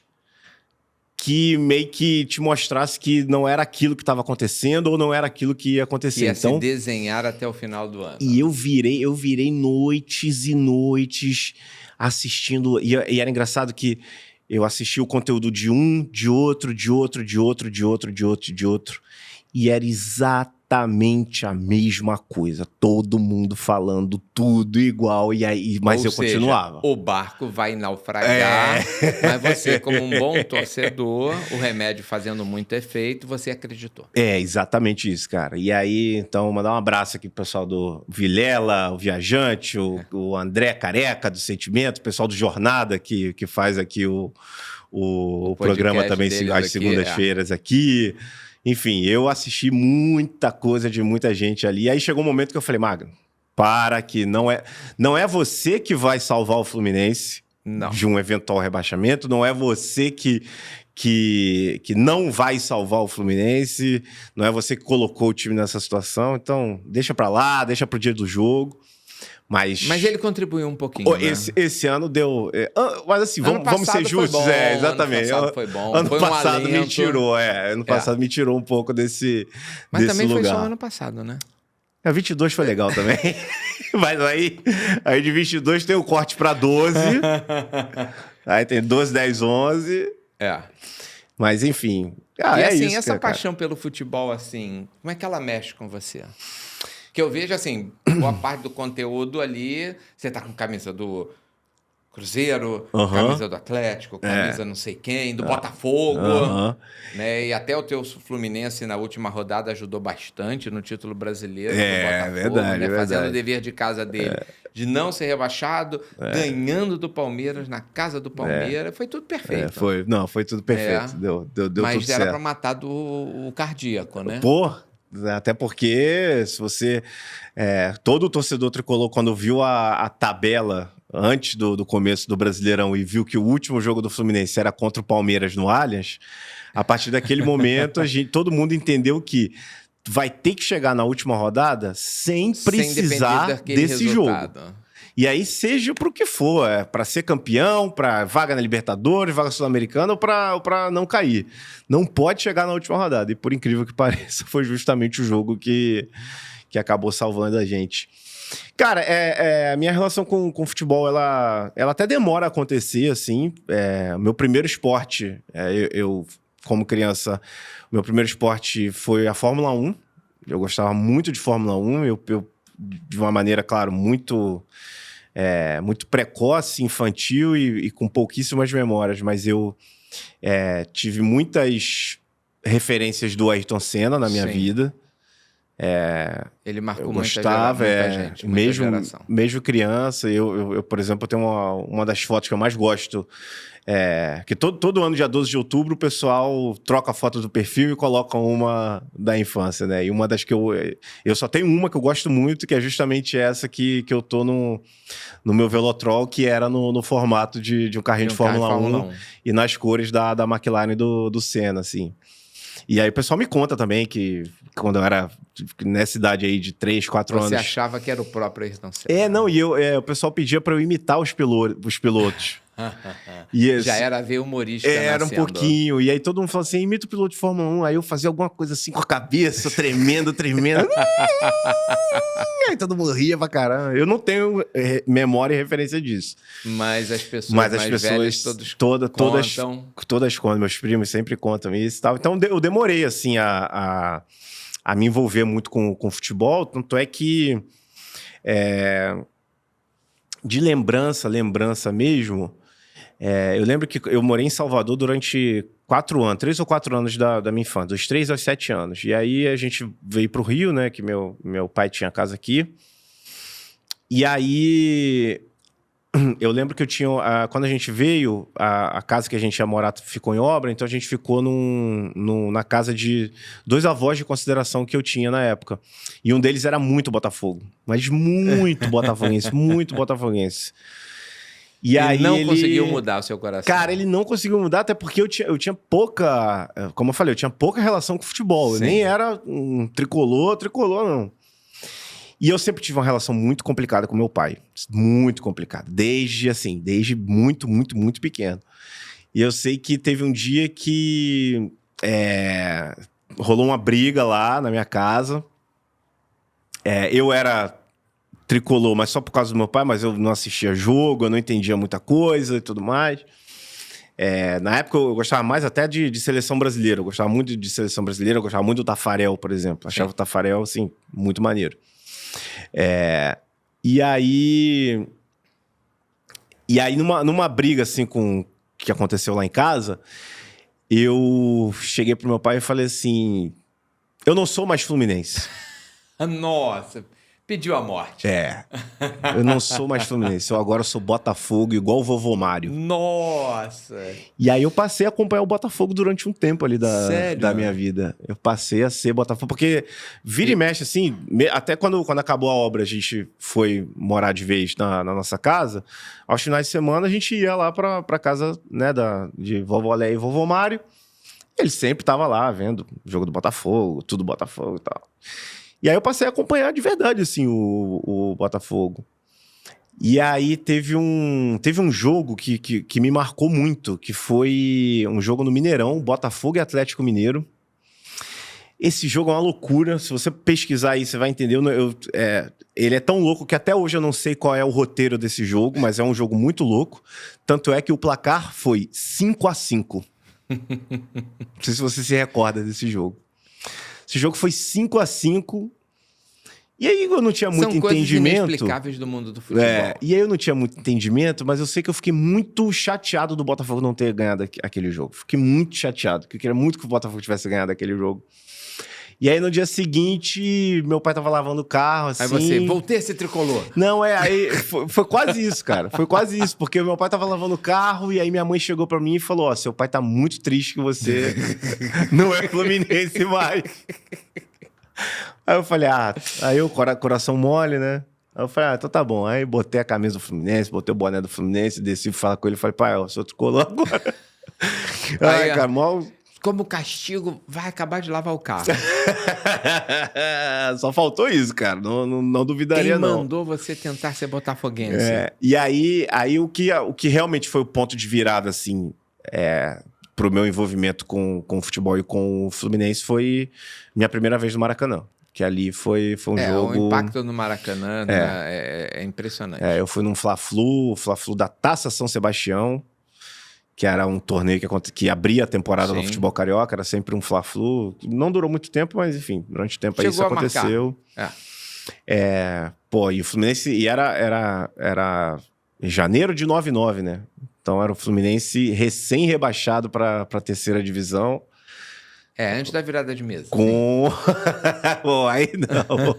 que meio que te mostrasse que não era aquilo que estava acontecendo ou não era aquilo que ia acontecer. Que ia se desenhar até o final do ano. E eu virei noites e noites assistindo. E era engraçado que eu assisti o conteúdo de um, de outro. E era exatamente a mesma coisa. Todo mundo falando tudo igual. Mas eu continuava. O barco vai naufragar, mas você, como um bom torcedor, o remédio fazendo muito efeito, você acreditou. Exatamente isso, cara. E aí, então, mandar um abraço aqui pro pessoal do Vilela, o Viajante, o André Careca do Sentimento, o pessoal do Jornada que faz aqui o programa também às segundas-feiras aqui. Enfim, eu assisti muita coisa de muita gente ali. Aí chegou um momento que eu falei, Magno, para que não é você que vai salvar o Fluminense de um eventual rebaixamento, não é você que não vai salvar o Fluminense, não é você que colocou o time nessa situação, então deixa pra lá, deixa pro dia do jogo. Mas ele contribuiu um pouquinho, né? Esse ano deu... mas assim, vamos ser justos. Exatamente. Ano passado foi bom. Ano foi passado me tirou, Ano passado me tirou um pouco desse lugar. Mas também foi só ano passado, né? 22 foi legal também. Mas aí de 22 tem o corte pra 12. Aí tem 12, 10, 11... Mas, enfim... e assim, isso, essa paixão pelo futebol, assim, como é que ela mexe com você? Que eu vejo, assim, boa parte do conteúdo ali, você tá com camisa do Cruzeiro, camisa do Atlético, camisa não sei quem, do Botafogo, né? E até o teu Fluminense na última rodada ajudou bastante no título brasileiro do Botafogo, verdade, né? Fazendo o dever de casa dele, de não ser rebaixado, ganhando do Palmeiras, na casa do Palmeiras, foi tudo perfeito. Foi tudo perfeito, deu mas tudo certo. Mas era pra matar o cardíaco, né? Até porque se você... todo torcedor tricolor, quando viu a tabela antes do começo do Brasileirão e viu que o último jogo do Fluminense era contra o Palmeiras no Allianz, a partir daquele momento todo mundo entendeu que vai ter que chegar na última rodada sem precisar desse resultado. Jogo. E aí, seja pro que for, para ser campeão, para vaga na Libertadores, vaga Sul-Americana ou para não cair. Não pode chegar na última rodada. E por incrível que pareça, foi justamente o jogo que acabou salvando a gente. Cara, a minha relação com futebol, ela até demora a acontecer, assim. Meu primeiro esporte, eu como criança, meu primeiro esporte foi a Fórmula 1. Eu gostava muito de Fórmula 1, eu de uma maneira, claro, muito precoce, infantil e com pouquíssimas memórias, mas eu tive muitas referências do Ayrton Senna na minha vida. Ele marcou eu gostava, muita gente, mesmo criança. Eu, por exemplo, tenho uma das fotos que eu mais gosto, que todo ano, dia 12 de outubro, o pessoal troca a foto do perfil e coloca uma da infância, né? E uma das que eu só tenho uma que eu gosto muito, que é justamente essa que eu tô no meu Velotrol, que era no formato de um carrinho de Fórmula 1 e nas cores da McLaren do Senna, assim. E aí o pessoal me conta também que quando eu era nessa idade aí de 3, 4 anos... Você achava que era o próprio Ayrton Senna. E o pessoal pedia para eu imitar os pilotos. Já era ver humorista era um pouquinho. E aí todo mundo falou assim, imita o piloto de Fórmula 1. Aí eu fazia alguma coisa assim com a cabeça, tremendo. Aí todo mundo ria pra caramba. Eu não tenho memória e referência disso. Mas as pessoas velhas todas contam. Meus primos sempre contam isso e tal. Então eu demorei assim a me envolver muito com futebol. Tanto é que de lembrança mesmo... eu lembro que eu morei em Salvador durante 3 ou 4 anos da minha infância, dos 3 aos 7 anos. E aí a gente veio pro Rio, né? Que meu pai tinha casa aqui. E aí eu lembro que eu tinha... quando a gente veio, a casa que a gente ia morar ficou em obra, então a gente ficou na casa de 2 avós de consideração que eu tinha na época. E um deles era muito Botafogo, mas muito botafoguense, muito botafoguense. E aí não conseguiu mudar o seu coração. Cara, ele não conseguiu mudar, até porque eu tinha pouca... Como eu falei, eu tinha pouca relação com futebol. Eu nem era um tricolor não. E eu sempre tive uma relação muito complicada com meu pai. Muito complicada. Desde muito, muito, muito pequeno. E eu sei que teve um dia que rolou uma briga lá na minha casa. Eu era... tricolor, mas só por causa do meu pai, mas eu não assistia jogo, eu não entendia muita coisa e tudo mais. Na época eu gostava mais até de seleção brasileira, eu gostava muito de seleção brasileira, eu gostava muito do Taffarel, por exemplo. Achava o Taffarel, assim, muito maneiro. E aí numa briga, assim, que aconteceu lá em casa, eu cheguei pro meu pai e falei assim, eu não sou mais fluminense. Nossa... Pediu a morte. Eu não sou mais Fluminense, eu agora sou Botafogo, igual o vovô Mário. Nossa! E aí eu passei a acompanhar o Botafogo durante um tempo ali da minha vida. Eu passei a ser Botafogo, porque vira e mexe, assim, até quando acabou a obra, a gente foi morar de vez na nossa casa, aos finais de semana a gente ia lá pra casa, né, de vovó Léia e vovô Mário. Ele sempre tava lá vendo o jogo do Botafogo, tudo Botafogo e tal. E aí eu passei a acompanhar de verdade, assim, o Botafogo. E aí teve um jogo que me marcou muito, que foi um jogo no Mineirão, Botafogo e Atlético Mineiro. Esse jogo é uma loucura, se você pesquisar aí, você vai entender. Ele é tão louco que até hoje eu não sei qual é o roteiro desse jogo, mas é um jogo muito louco. Tanto é que o placar foi 5-5. Não sei se você se recorda desse jogo. Esse jogo foi 5-5. E aí eu não tinha muito entendimento. São coisas inexplicáveis do mundo do futebol. E aí eu não tinha muito entendimento, mas eu sei que eu fiquei muito chateado do Botafogo não ter ganhado aquele jogo. Fiquei muito chateado, porque eu queria muito que o Botafogo tivesse ganhado aquele jogo. E aí no dia seguinte, meu pai tava lavando o carro, assim... Aí você, voltei a ser tricolor. Não, aí foi quase isso, cara. Foi quase isso, porque meu pai tava lavando o carro e aí minha mãe chegou pra mim e falou, seu pai tá muito triste que você não é fluminense mais. Aí eu falei, aí o coração mole, né? Aí eu falei, então tá bom. Aí botei a camisa do Fluminense, botei o boné do Fluminense, desci pra falar com ele, falei, pai, eu sou tricolor agora. Aí, cara, mal... Como castigo, vai acabar de lavar o carro. Só faltou isso, cara. Não duvidaria, não. Quem mandou você tentar ser botafoguense? E aí o que realmente foi o ponto de virada, assim, pro meu envolvimento com o futebol e com o Fluminense foi minha primeira vez no Maracanã. Que ali foi um jogo... O impacto no Maracanã é impressionante. Eu fui num Fla-Flu da Taça São Sebastião, que era um torneio que abria a temporada no futebol carioca, era sempre um Fla-Flu. Não durou muito tempo, mas enfim, durante o tempo aí isso aconteceu. E o Fluminense... era em janeiro de 99, né? Então era o Fluminense recém-rebaixado para a terceira divisão. Antes da virada de mesa. Pô, aí não.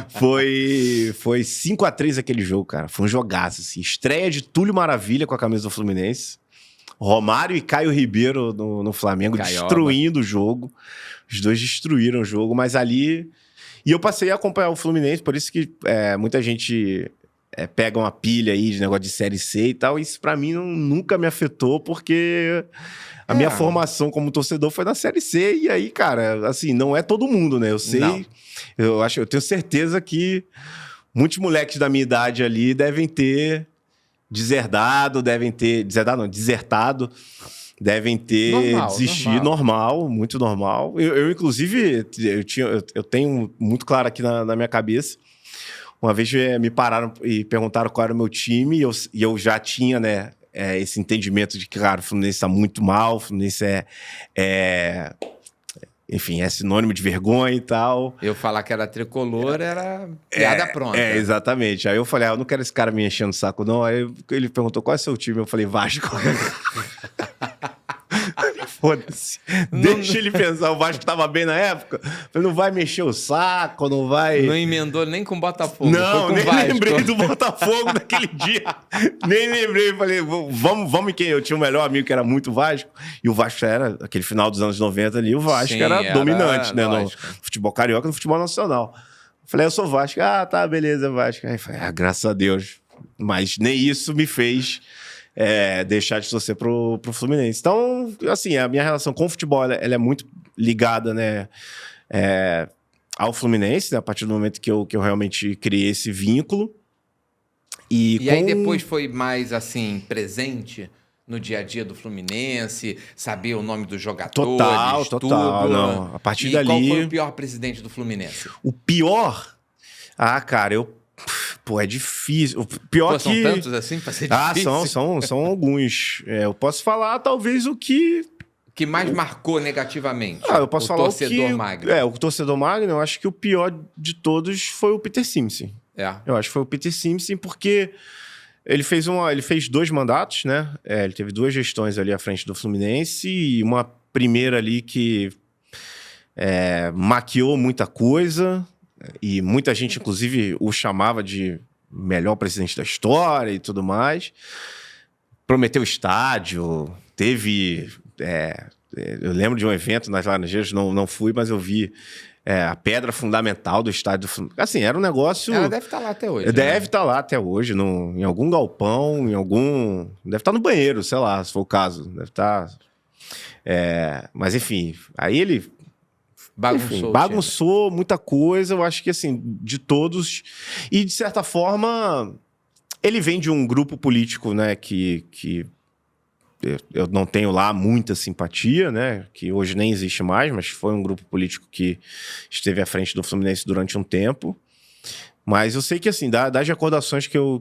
Foi 5-3 aquele jogo, cara. Foi um jogaço, assim. Estreia de Túlio Maravilha com a camisa do Fluminense. Romário e Caio Ribeiro no Flamengo, destruindo o jogo. Os dois destruíram o jogo, mas ali... E eu passei a acompanhar o Fluminense, por isso que muita gente... pega uma pilha aí de negócio de Série C e tal. Isso pra mim nunca me afetou, porque a minha formação como torcedor foi na Série C. E aí, cara, assim, não é todo mundo, né? Eu sei, eu tenho certeza que muitos moleques da minha idade ali devem ter desertado, desistido, normal, muito normal. Eu inclusive, eu tenho muito claro aqui na minha cabeça. Uma vez me pararam e perguntaram qual era o meu time e eu já tinha, né, esse entendimento de que, cara, o Fluminense está muito mal, o Fluminense enfim, é sinônimo de vergonha e tal. Eu falar que era tricolor era piada pronta. Exatamente. Aí eu falei, eu não quero esse cara me enchendo o saco, não. Aí ele perguntou, qual é o seu time? Eu falei, Vasco. Foda-se. Deixa ele pensar. O Vasco tava bem na época. Falei, não vai mexer o saco, não vai... Não emendou nem com o Botafogo. Não, nem lembrei do Botafogo naquele dia. Nem lembrei. Falei, vamos em quem? Eu tinha um melhor amigo que era muito Vasco. E o Vasco era, aquele final dos anos 90 ali, o Vasco era dominante, né? No futebol carioca, no futebol nacional. Falei, eu sou Vasco. Tá, beleza, Vasco. Aí falei, graças a Deus. Mas nem isso me fez... deixar de torcer pro Fluminense. Então, assim, a minha relação com o futebol ela é muito ligada, né, ao Fluminense, né, a partir do momento que eu realmente criei esse vínculo. E aí depois foi mais, assim, presente no dia a dia do Fluminense, saber o nome dos jogadores, Total. Não, a partir dali... qual foi o pior presidente do Fluminense? O pior? Cara, Pô, é difícil. O pior são tantos assim pra ser difícil? São alguns. Eu posso falar, talvez, o que mais marcou negativamente? Eu posso falar torcedor Magno. O torcedor Magno, eu acho que o pior de todos foi o Peter Simpson. Eu acho que foi o Peter Simpson, porque ele fez 2 mandatos, né? Ele teve 2 gestões ali à frente do Fluminense e uma primeira ali que maquiou muita coisa. E muita gente, inclusive, o chamava de melhor presidente da história e tudo mais. Prometeu estádio, teve... eu lembro de um evento nas Laranjeiras, não fui, mas eu vi a pedra fundamental do estádio. Assim, era um negócio... Ela deve estar lá até hoje. Deve estar lá até hoje, em algum galpão, deve estar no banheiro, sei lá, se for o caso. Deve estar... mas, enfim, aí ele... Bagunçou muita coisa, eu acho que, assim, de todos. E, de certa forma, ele vem de um grupo político, né, que eu não tenho lá muita simpatia, né, que hoje nem existe mais, mas foi um grupo político que esteve à frente do Fluminense durante um tempo. Mas eu sei que, assim, das recordações que eu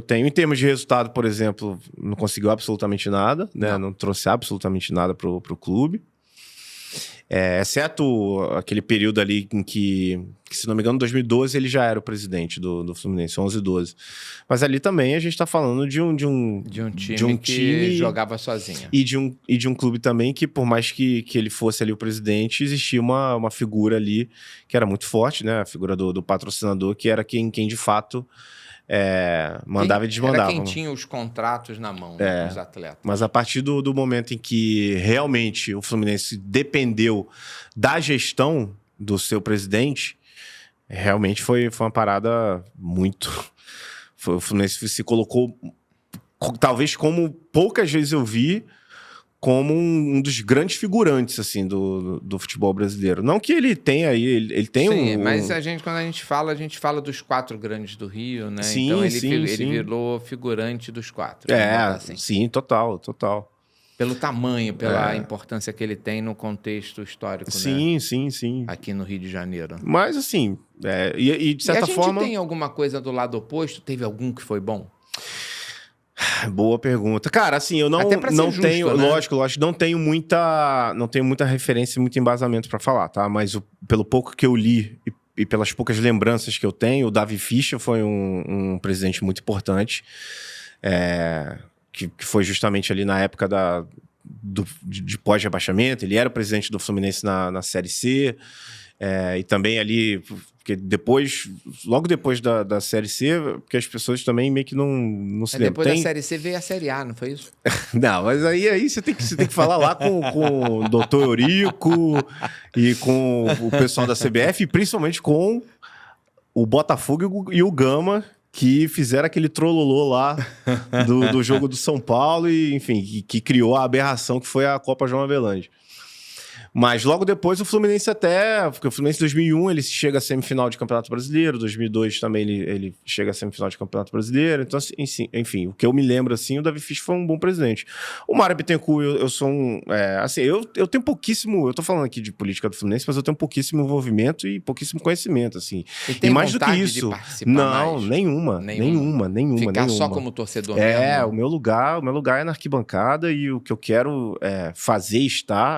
tenho, em termos de resultado, por exemplo, não conseguiu absolutamente nada, né, não trouxe absolutamente nada pro clube. Exceto aquele período ali em que, se não me engano, em 2012 ele já era o presidente do Fluminense, 11 e 12. Mas ali também a gente está falando de um time que jogava sozinho. E de um clube também que, por mais que ele fosse ali o presidente, existia uma figura ali que era muito forte, né? A figura do patrocinador, que era quem de fato... mandava e desmandava. Era quem tinha os contratos na mão, né, com os atletas. Mas a partir do momento em que realmente o Fluminense dependeu da gestão do seu presidente, realmente foi uma parada muito... O Fluminense se colocou, talvez como poucas vezes eu vi, como um dos grandes figurantes, assim, do futebol brasileiro. Não que ele tenha aí, ele tem Sim, mas quando a gente fala dos 4 grandes do Rio, né? Sim, então ele virou figurante dos 4. Assim. Sim, total. Pelo tamanho, pela importância que ele tem no contexto histórico, sim, né? Sim. Aqui no Rio de Janeiro. Mas, assim, e de certa forma... a gente tem alguma coisa do lado oposto? Teve algum que foi bom? Boa pergunta. Cara, assim, eu não justo, tenho... Né? Lógico, não tenho muita referência e muito embasamento para falar, tá? Mas pelo pouco que eu li e pelas poucas lembranças que eu tenho, o Davi Ficha foi um presidente muito importante, que foi justamente ali na época de pós-rebaixamento. Ele era o presidente do Fluminense na Série C, e também ali... Porque logo depois da Série C, porque as pessoas também meio que não se lembram. Depois da Série C veio a Série A, não foi isso? Não, mas aí você tem que falar lá com o doutor Eurico e com o pessoal da CBF, e principalmente com o Botafogo e o Gama, que fizeram aquele trololô lá do jogo do São Paulo, e enfim, que criou a aberração que foi a Copa João Avelange. Mas logo depois o Fluminense porque o Fluminense em 2001 ele chega à semifinal de Campeonato Brasileiro, 2002 também ele chega à semifinal de Campeonato Brasileiro, então enfim, o que eu me lembro assim, o Davi Ficha foi um bom presidente. O Mário Bittencourt, eu sou assim, eu tenho pouquíssimo, eu tô falando aqui de política do Fluminense, mas eu tenho pouquíssimo envolvimento e pouquíssimo conhecimento, assim. E mais do que isso, não, mais? nenhuma. Ficar só como torcedor mesmo? O meu lugar é na arquibancada, e o que eu quero fazer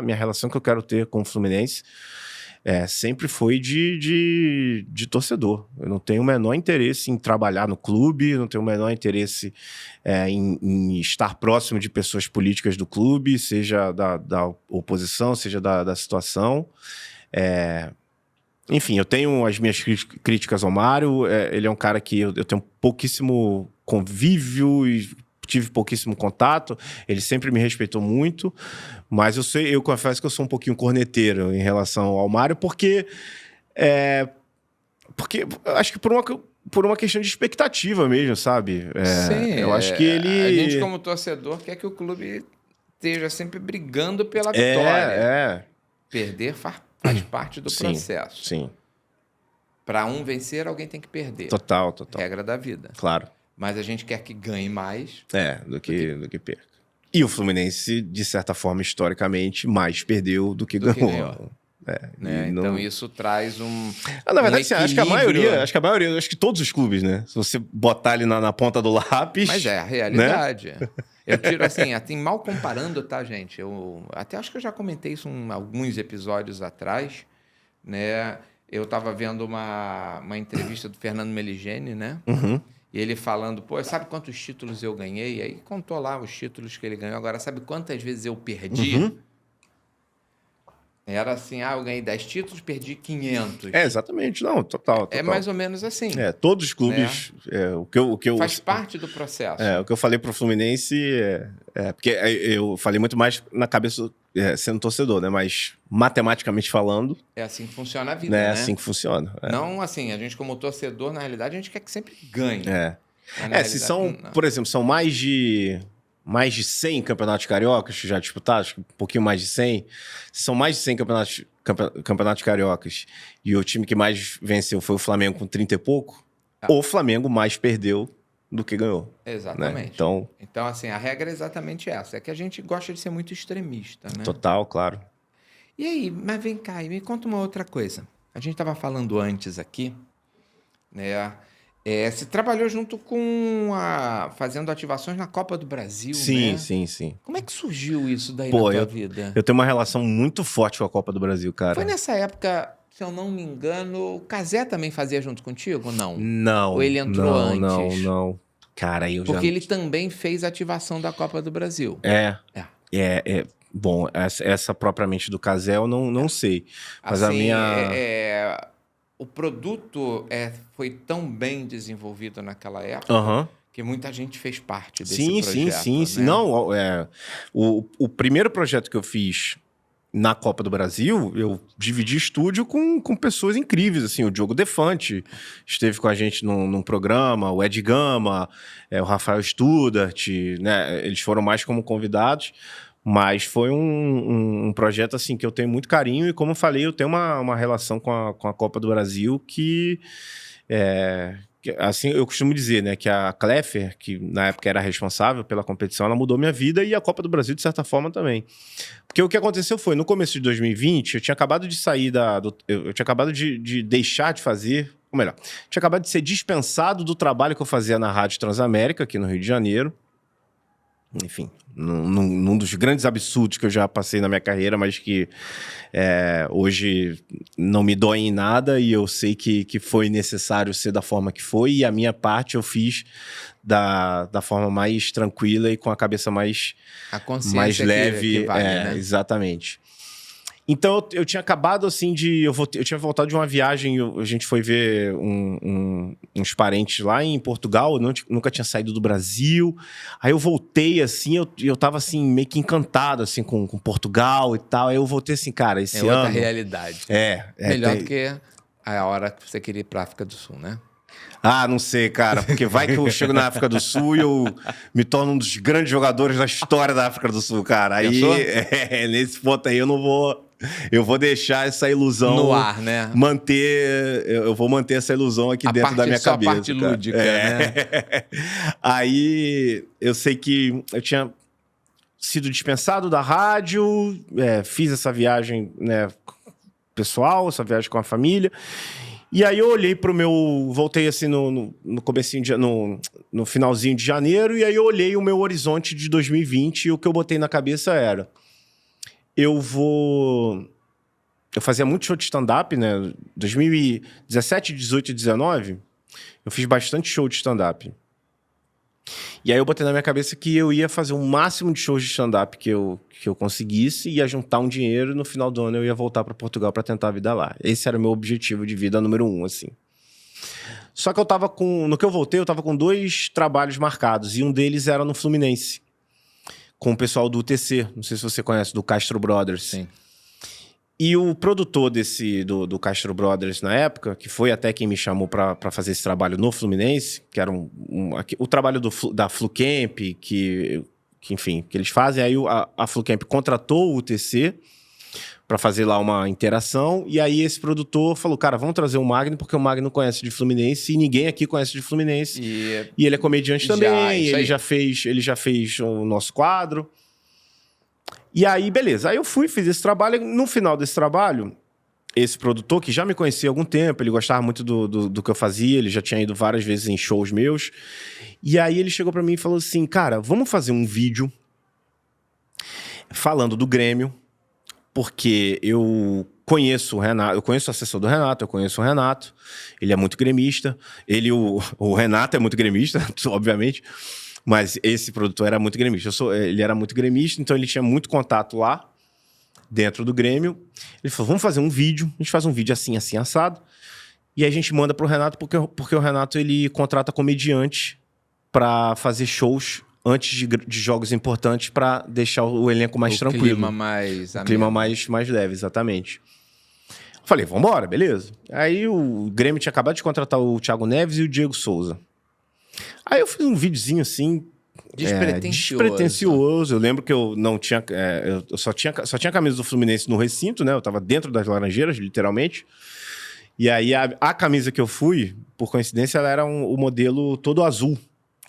minha relação que eu quero ter com o Fluminense sempre foi de torcedor. Eu não tenho o menor interesse em trabalhar no clube, não tenho o menor interesse em estar próximo de pessoas políticas do clube, seja da oposição, seja da situação. Enfim, eu tenho as minhas críticas ao Mário. Ele é um cara que eu tenho pouquíssimo convívio e tive pouquíssimo contato. Ele sempre me respeitou muito, mas eu confesso que eu sou um pouquinho corneteiro em relação ao Mário, porque acho que por uma questão de expectativa mesmo, sabe? Sim, eu acho que ele... A gente, como torcedor, quer que o clube esteja sempre brigando pela vitória. Perder faz parte do processo. Sim. Para um vencer, alguém tem que perder. Total. Regra da vida. Claro. Mas a gente quer que ganhe mais do que perca. E o Fluminense, de certa forma, historicamente, mais perdeu do que ganhou. Então isso traz na verdade, assim, acho que a maioria, acho que todos os clubes, né? Se você botar ali na ponta do lápis... Mas é a realidade. Né? Eu tiro assim, mal comparando, tá, gente? Eu até acho que eu já comentei isso em alguns episódios atrás, né? Eu tava vendo uma entrevista do Fernando Meligeni, né? Uhum. E ele falando, sabe quantos títulos eu ganhei? E aí contou lá os títulos que ele ganhou. Agora, sabe quantas vezes eu perdi? Uhum. Era assim, eu ganhei 10 títulos, perdi 500. Exatamente. Não, total. É mais ou menos assim. Todos os clubes... Né? O que eu faz parte do processo. O que eu falei pro Fluminense... porque eu falei muito mais na cabeça sendo torcedor, né? Mas matematicamente falando... É assim que funciona a vida, né? É assim que funciona. Não assim, a gente como torcedor, na realidade, a gente quer que sempre ganhe. Se são, por exemplo, são mais de 100 campeonatos cariocas já disputados, um pouquinho mais de 100. Se são mais de 100 campeonatos cariocas e o time que mais venceu foi o Flamengo com 30 e pouco, o Flamengo mais perdeu do que ganhou. Exatamente. Né? Então, assim, a regra é exatamente essa. É que a gente gosta de ser muito extremista, né? Total, claro. E aí, mas vem cá, e me conta uma outra coisa. A gente estava falando antes aqui, né? Você trabalhou junto com fazendo ativações na Copa do Brasil, sim, né? Sim. Como é que surgiu isso daí na tua vida? Eu tenho uma relação muito forte com a Copa do Brasil, cara. Foi nessa época, se eu não me engano, o Cazé também fazia junto contigo, não? Não. Ou ele entrou antes? Não. Cara, Porque ele também fez a ativação da Copa do Brasil. Bom, essa propriamente do Cazé eu não sei. Mas assim, a minha... O produto foi tão bem desenvolvido naquela época que muita gente fez parte desse projeto. Sim. Né? Não, o primeiro projeto que eu fiz na Copa do Brasil, eu dividi estúdio com pessoas incríveis, assim, o Diogo Defante esteve com a gente num programa, o Ed Gama, o Rafael Studart, né? Eles foram mais como convidados. Mas foi um projeto assim que eu tenho muito carinho e, como eu falei, eu tenho uma relação com a Copa do Brasil que assim, eu costumo dizer, né, que a Kleffer, que na época era responsável pela competição, ela mudou minha vida e a Copa do Brasil, de certa forma, também. Porque o que aconteceu foi, no começo de 2020, eu tinha acabado de sair eu tinha acabado de deixar de fazer, ou melhor, tinha acabado de ser dispensado do trabalho que eu fazia na Rádio Transamérica, aqui no Rio de Janeiro. Enfim, num dos grandes absurdos que eu já passei na minha carreira, mas que hoje não me dói em nada e eu sei que foi necessário ser da forma que foi, e a minha parte eu fiz da forma mais tranquila e com a cabeça mais leve. Que vale, né? Exatamente. Então, eu tinha acabado, assim, eu tinha voltado de uma viagem, a gente foi ver uns parentes lá em Portugal, eu nunca tinha saído do Brasil. Aí eu voltei, assim, eu tava, assim, meio que encantado, assim, com Portugal e tal. Aí eu voltei, assim, cara, esse ano... É outra realidade. Melhor do que a hora que você queria ir pra África do Sul, né? Não sei, cara, porque vai que eu chego na África do Sul e eu me torno um dos grandes jogadores da história da África do Sul, cara. Aí, nesse ponto aí, eu vou deixar essa ilusão... No ar, né? Eu vou manter essa ilusão aqui dentro da minha cabeça. A parte lúdica, né? Aí, eu sei que eu tinha sido dispensado da rádio, fiz essa viagem, né, pessoal, essa viagem com a família... E aí eu olhei pro voltei assim no comecinho no finalzinho de janeiro, e aí eu olhei o meu horizonte de 2020 e o que eu botei na cabeça era: eu fazia muito show de stand-up, né? 2017, 18 e 19, eu fiz bastante show de stand-up. E aí eu botei na minha cabeça que eu ia fazer o máximo de shows de stand-up que eu conseguisse, ia juntar um dinheiro e no final do ano eu ia voltar para Portugal para tentar a vida lá. Esse era o meu objetivo de vida número 1, assim. Só que no que eu voltei, eu tava com 2 trabalhos marcados, e um deles era no Fluminense, com o pessoal do UTC, não sei se você conhece, do Castro Brothers. Sim. E o produtor do Castro Brothers na época, que foi até quem me chamou para fazer esse trabalho no Fluminense, que era o trabalho da Flucamp, que enfim, que eles fazem. Aí a Flucamp contratou o UTC para fazer lá uma interação, e aí esse produtor falou: cara, vamos trazer o Magno, porque o Magno conhece de Fluminense e ninguém aqui conhece de Fluminense. E ele é comediante também, ele já fez o nosso quadro. E aí, beleza. Aí eu fiz esse trabalho. No final desse trabalho, esse produtor, que já me conhecia há algum tempo, ele gostava muito do que eu fazia, ele já tinha ido várias vezes em shows meus. E aí ele chegou pra mim e falou assim: cara, vamos fazer um vídeo falando do Grêmio, porque eu conheço o Renato, eu conheço o assessor do Renato, eu conheço o Renato, ele é muito gremista, o Renato é muito gremista, obviamente. Mas esse produtor era muito gremista. Ele era muito gremista, então ele tinha muito contato lá. dentro do Grêmio. Ele falou, vamos fazer um vídeo. A gente faz um vídeo assim, assim, assado. E aí a gente manda pro Renato, porque o Renato, ele contrata comediante para fazer shows antes de jogos importantes para deixar o elenco mais tranquilo. O clima mais leve, exatamente. Falei, vambora, beleza. Aí o Grêmio tinha acabado de contratar o Thiago Neves e o Diego Souza. Aí eu fiz um videozinho assim... despretensioso. Eu lembro que eu não tinha... eu só tinha a camisa do Fluminense no recinto, né? Eu tava dentro das Laranjeiras, literalmente. E aí a camisa que eu fui, por coincidência, ela era o modelo todo azul.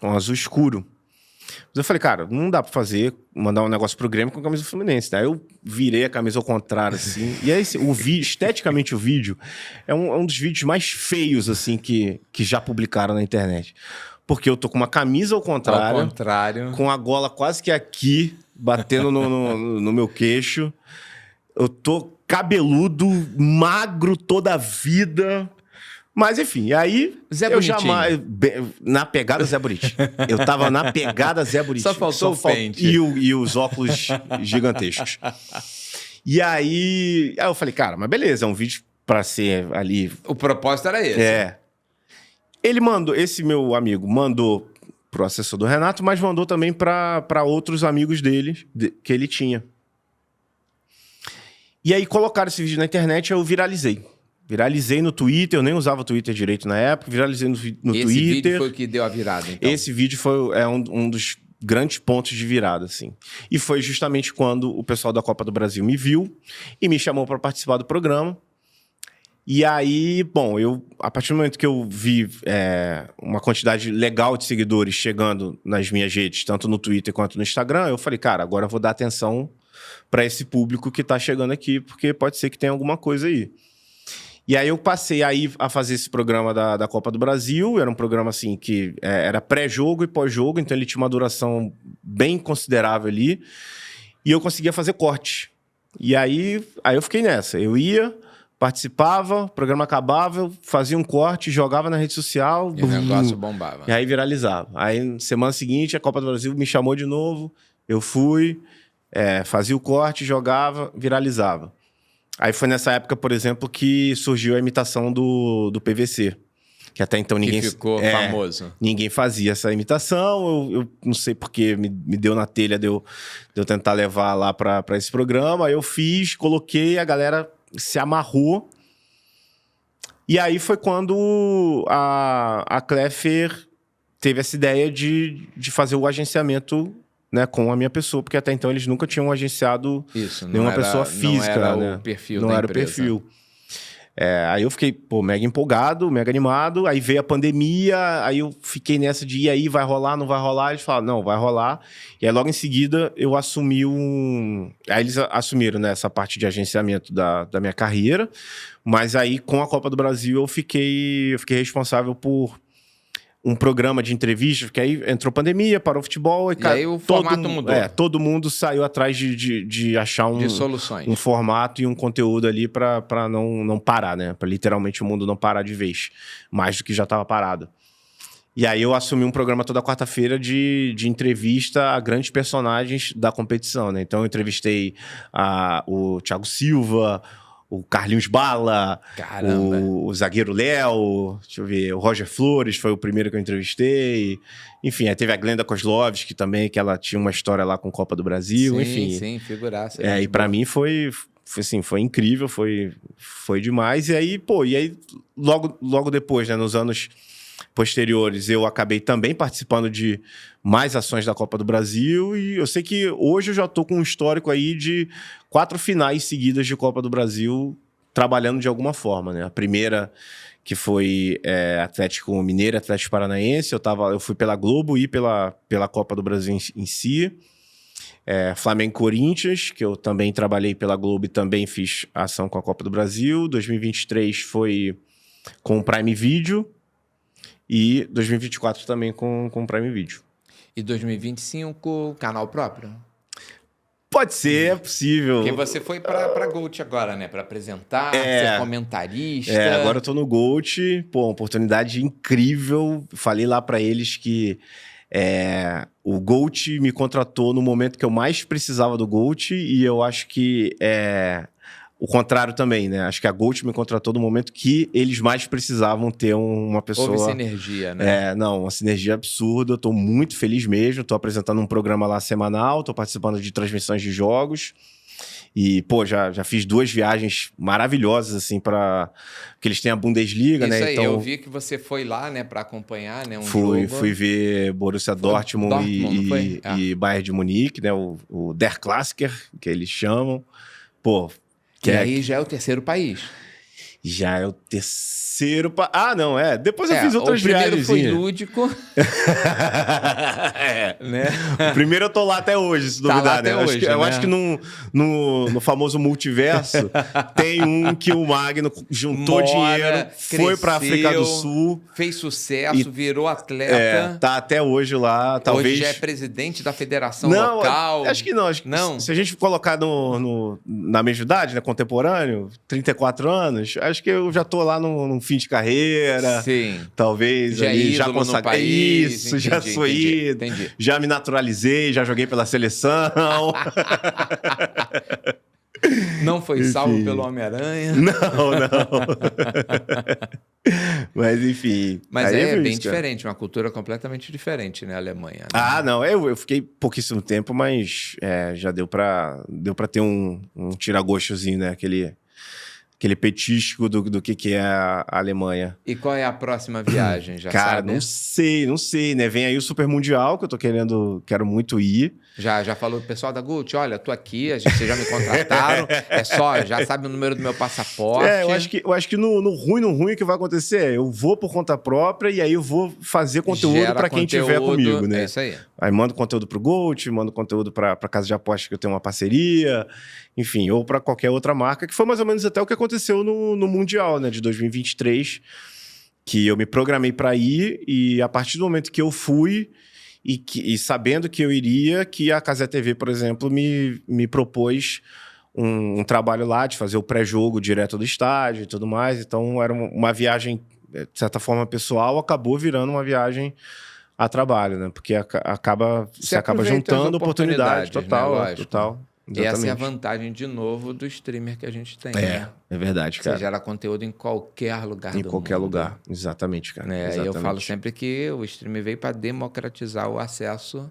Um azul escuro. Mas eu falei, cara, não dá pra mandar um negócio pro Grêmio com a camisa do Fluminense. Daí eu virei a camisa ao contrário, assim. E aí, esteticamente, o vídeo é um dos vídeos mais feios, assim, que já publicaram na internet. Porque eu tô com uma camisa ao contrário. Com a gola quase que aqui, batendo no meu queixo. Eu tô cabeludo, magro toda a vida... Mas, enfim, aí Zé Bonitinho. Na pegada Zé Bonitinho. Eu tava na pegada Zé Bonitinho. Só faltou o pente. E os óculos gigantescos. E aí eu falei, cara, mas beleza, é um vídeo pra ser ali... O propósito era esse. Ele mandou, esse meu amigo mandou pro assessor do Renato, mas mandou também pra outros amigos dele, que ele tinha. E aí colocaram esse vídeo na internet e eu viralizei. Viralizei no Twitter, eu nem usava o Twitter direito na época, viralizei no Twitter. Esse vídeo foi o que deu a virada, então? Esse vídeo foi um dos grandes pontos de virada, assim. E foi justamente quando o pessoal da Copa do Brasil me viu e me chamou para participar do programa. E aí, bom, a partir do momento que eu vi uma quantidade legal de seguidores chegando nas minhas redes, tanto no Twitter quanto no Instagram, eu falei, cara, agora eu vou dar atenção para esse público que tá chegando aqui, porque pode ser que tenha alguma coisa aí. E aí eu passei a fazer esse programa da Copa do Brasil. Era um programa assim que era pré-jogo e pós-jogo, então ele tinha uma duração bem considerável ali. E eu conseguia fazer corte. E aí eu fiquei nessa. Eu ia, participava, o programa acabava, eu fazia um corte, jogava na rede social. E o negócio bombava. E aí viralizava. Aí semana seguinte a Copa do Brasil me chamou de novo. Eu fui, fazia o corte, jogava, viralizava. Aí foi nessa época, por exemplo, que surgiu a imitação do PVC. Que até então ninguém... Que ficou famoso. Ninguém fazia essa imitação. Eu não sei porque me deu na telha de eu tentar levar lá para esse programa. Aí eu fiz, coloquei, a galera se amarrou. E aí foi quando a Clefer teve essa ideia de fazer o agenciamento... Né, com a minha pessoa, porque até então eles nunca tinham agenciado nenhuma pessoa física. Não era né? o perfil não da era empresa. O perfil. Aí eu fiquei, mega empolgado, mega animado. Aí veio a pandemia, aí eu fiquei nessa de, e aí, vai rolar, não vai rolar? Eles falaram, não, vai rolar. E aí logo em seguida eu assumi Aí eles assumiram, né, essa parte de agenciamento da minha carreira. Mas aí com a Copa do Brasil eu fiquei responsável por um programa de entrevistas, porque aí entrou pandemia, parou o futebol... E aí o formato mudou. Todo mundo saiu atrás de achar soluções. Um formato e um conteúdo ali para não parar, né? Para literalmente o mundo não parar de vez, mais do que já estava parado. E aí eu assumi um programa toda quarta-feira de entrevista a grandes personagens da competição, né? Então eu entrevistei o Thiago Silva... O Carlinhos Bala, o zagueiro Léo, deixa eu ver, o Roger Flores foi o primeiro que eu entrevistei. Enfim, aí teve a Glenda Kozlovski também, que ela tinha uma história lá com Copa do Brasil, enfim. Sim, figuraça. E pra mim foi incrível, foi demais. E aí, logo depois, né, nos anos posteriores, eu acabei também participando de mais ações da Copa do Brasil, e eu sei que hoje eu já tô com um histórico aí de 4 finais seguidas de Copa do Brasil, trabalhando de alguma forma, né? A primeira, que foi Atlético Mineiro, Atlético Paranaense, eu fui pela Globo e pela Copa do Brasil em si. Flamengo Corinthians, que eu também trabalhei pela Globo e também fiz ação com a Copa do Brasil. 2023 foi com o Prime Video, e 2024 também com o Prime Video. E 2025, canal próprio? Pode ser, é possível. Porque você foi pra Gold agora, né? Pra apresentar, ser comentarista. Agora eu tô no Gold. Uma oportunidade incrível. Falei lá pra eles que O Gold me contratou no momento que eu mais precisava do Gold e eu acho que o contrário também, né? Acho que a Gold me contratou no momento que eles mais precisavam ter uma pessoa... Houve sinergia, né? Não, uma sinergia absurda. Eu tô muito feliz mesmo. Tô apresentando um programa lá semanal, tô participando de transmissões de jogos. E, pô, já fiz 2 viagens maravilhosas, assim, porque eles têm a Bundesliga, né? Isso aí, então, eu vi que você foi lá, né, para acompanhar, né, fui ver Borussia Dortmund e Bayern de Munique, né? O Der Klassiker, que eles chamam. Pô... Que aí já é o terceiro país. Já é o terceiro... não, Depois eu fiz outras viagens. O primeiro foi lúdico. Né? O primeiro eu tô lá até hoje, se duvidar, né? Eu acho que no famoso multiverso tem um que o Magno juntou dinheiro, foi pra África do Sul. Fez sucesso, virou atleta. Tá até hoje lá, talvez... Hoje já é presidente da federação local. Acho que não. Acho que não. Se a gente colocar na mesma idade, né, contemporâneo, 34 anos, acho que eu já tô lá num fim de carreira. Sim. Talvez já ali, já consagrei isso, entendi, já sou ídolo. Já me naturalizei, já joguei pela seleção. Não foi salvo pelo Homem-Aranha. Não. Mas enfim. Mas é bem diferente, uma cultura completamente diferente, né, a Alemanha. Né? Não, eu fiquei pouquíssimo tempo, mas já deu pra ter um tira-gostozinho, né? Aquele petisco do que é a Alemanha. E qual é a próxima viagem, já Cara, sabe? não sei, né? Vem aí o Super Mundial, que eu quero muito ir. Já falou pro pessoal da Gucci, olha, tô aqui, vocês já me contrataram, já sabe o número do meu passaporte. Eu acho que no ruim que vai acontecer eu vou por conta própria e aí eu vou fazer conteúdo para quem tiver comigo, né? É isso aí. Aí mando conteúdo pro Gold, mando conteúdo pra casa de aposta que eu tenho uma parceria, enfim, ou para qualquer outra marca, que foi mais ou menos até o que aconteceu no Mundial, né, de 2023, que eu me programei para ir e a partir do momento que eu fui... E sabendo que eu iria, que a Cazé TV, por exemplo, me propôs um trabalho lá de fazer o pré-jogo direto do estádio e tudo mais. Então, era uma viagem, de certa forma, pessoal, acabou virando uma viagem a trabalho, né? Porque você acaba juntando oportunidade total, né? total. Exatamente. Essa é a vantagem, de novo, do streamer que a gente tem. Né? É verdade, cara. Você gera conteúdo em qualquer lugar do mundo. Em qualquer lugar, exatamente, cara. Exatamente. Eu falo sempre que o streamer veio para democratizar o acesso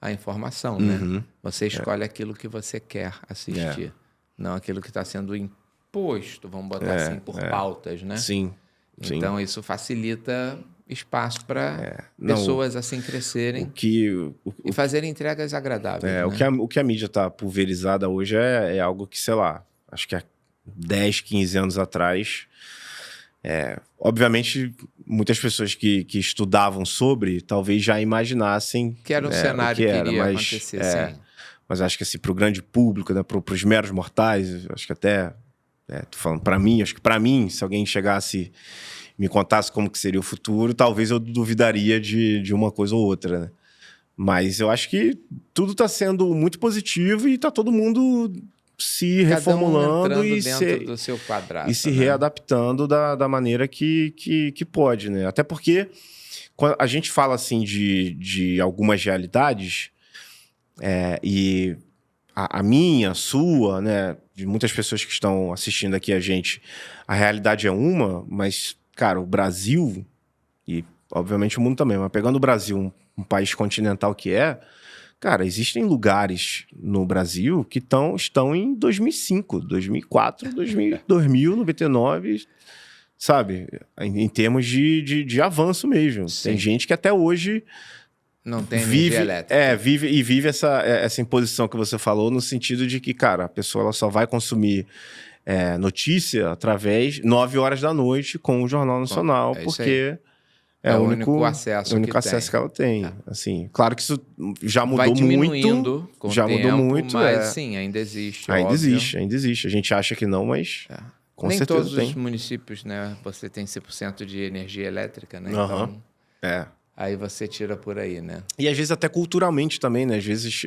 à informação, né? Você escolhe aquilo que você quer assistir, não aquilo que está sendo imposto, vamos botar assim, por pautas, né? Sim. Então, isso facilita espaço para pessoas assim crescerem e fazerem entregas agradáveis. Né? O que a mídia está pulverizada hoje é algo que, sei lá, acho que há 10, 15 anos atrás, obviamente, muitas pessoas que estudavam sobre talvez já imaginassem que era um cenário que iria acontecer, sim. Mas acho que assim, para o grande público, né, para os meros mortais, acho que até, tô falando para mim, acho que para mim, se alguém chegasse me contasse como que seria o futuro, talvez eu duvidaria de uma coisa ou outra, né? Mas eu acho que tudo está sendo muito positivo e está todo mundo se reformulando e dentro do seu quadrado, se readaptando da maneira que pode, né? Até porque quando a gente fala assim de algumas realidades, e a minha, a sua, né? De muitas pessoas que estão assistindo aqui a gente, a realidade é uma, mas cara, o Brasil, e obviamente o mundo também, mas pegando o Brasil, um país continental que cara, existem lugares no Brasil que estão em 2005, 2004, 2000, 99, sabe? Em termos de avanço mesmo. Sim. Tem gente que até hoje... Não tem energia elétrica. Vive essa imposição que você falou, no sentido de que, cara, a pessoa ela só vai consumir... notícia através 9 horas da noite com o Jornal Nacional, porque é o único acesso que ela tem. Assim, claro que isso já mudou muito. Com já tempo, mudou muito, mas sim, ainda existe. Ainda existe. A gente acha que não, mas com nem certeza todos os municípios, né? Você tem 100% de energia elétrica, né? Então, aí você tira por aí, né? E às vezes até culturalmente também, né? Às vezes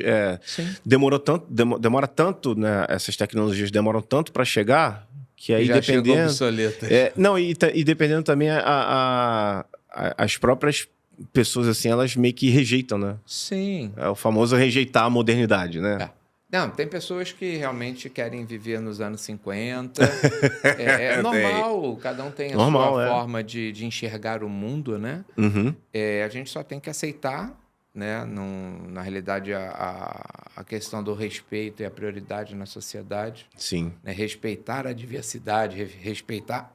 demora tanto, né? Essas tecnologias demoram tanto para chegar, que aí já dependendo... obsoletas. E dependendo também as próprias pessoas assim, elas meio que rejeitam, né? Sim. É o famoso rejeitar a modernidade, né? Não, tem pessoas que realmente querem viver nos anos 50. É normal, cada um tem a sua forma de enxergar o mundo, né? Uhum. A gente só tem que aceitar, né? Na realidade, a questão do respeito é a prioridade na sociedade. Sim. Né? Respeitar a diversidade, respeitar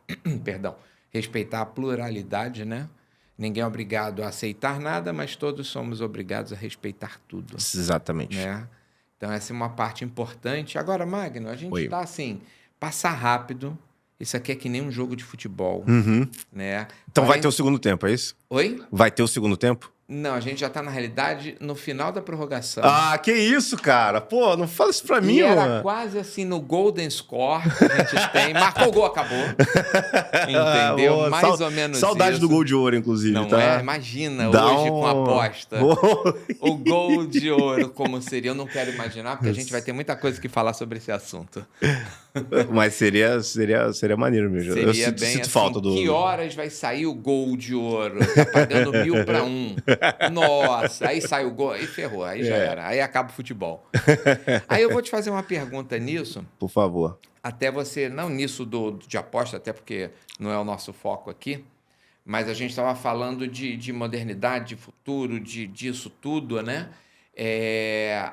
a pluralidade, né? Ninguém é obrigado a aceitar nada, mas todos somos obrigados a respeitar tudo. Exatamente. Né? Então, essa é uma parte importante. Agora, Magno, a gente está assim, passar rápido. Isso aqui é que nem um jogo de futebol. Uhum. Né? Então vai ter o segundo tempo, é isso? Oi? Vai ter o segundo tempo? Não, a gente já está, na realidade, no final da prorrogação. Ah, que isso, cara? Pô, não fala isso pra mim, mano. Era quase assim no Golden Score que a gente tem. Marcou o gol, acabou. Entendeu? Boa. Mais ou menos Saudade isso. Do gol de ouro, inclusive. Não tá? é? Imagina hoje com a aposta. O gol de ouro, como seria. Eu não quero imaginar, porque a gente vai ter muita coisa que falar sobre esse assunto. Mas seria maneiro mesmo. Seria eu sinto bem assim, falta do... Que horas vai sair o gol de ouro? Tá pagando 1.000 para 1. Nossa, aí sai o gol, aí ferrou, aí já era. Aí acaba o futebol. Aí eu vou te fazer uma pergunta nisso. Por favor. Até você, não nisso de aposta, até porque não é o nosso foco aqui, mas a gente estava falando de modernidade, de futuro, disso tudo, né? E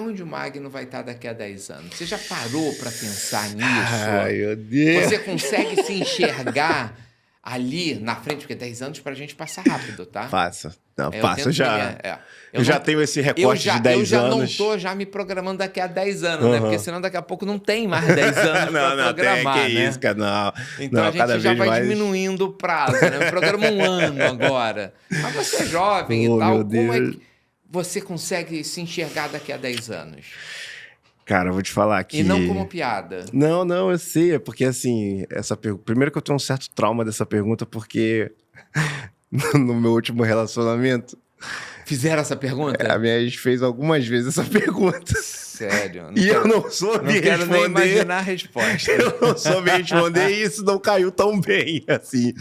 onde o Magno vai estar daqui a 10 anos? Você já parou para pensar nisso? Ai, meu Deus. Você consegue se enxergar ali na frente? Porque 10 anos para a gente passa rápido, tá? Passa. Não, passa já. Eu já tenho esse recorte de 10 anos. Eu já não estou já me programando daqui a 10 anos, né? Porque senão daqui a pouco não tem mais 10 anos para programar, tem, que né? isso, cara, não. Então não, a gente já vai diminuindo o prazo, né? Eu programo 1 ano agora. Mas você é jovem e tal, como é que você consegue se enxergar daqui a 10 anos? Cara, eu vou te falar que... E não como piada. Não, eu sei. É porque, assim, primeiro que eu tenho um certo trauma dessa pergunta, porque no meu último relacionamento... Fizeram essa pergunta? A minha ex fez algumas vezes essa pergunta. Sério? Eu não soube responder. Não quero nem imaginar a resposta. Eu não soube responder e isso não caiu tão bem, assim.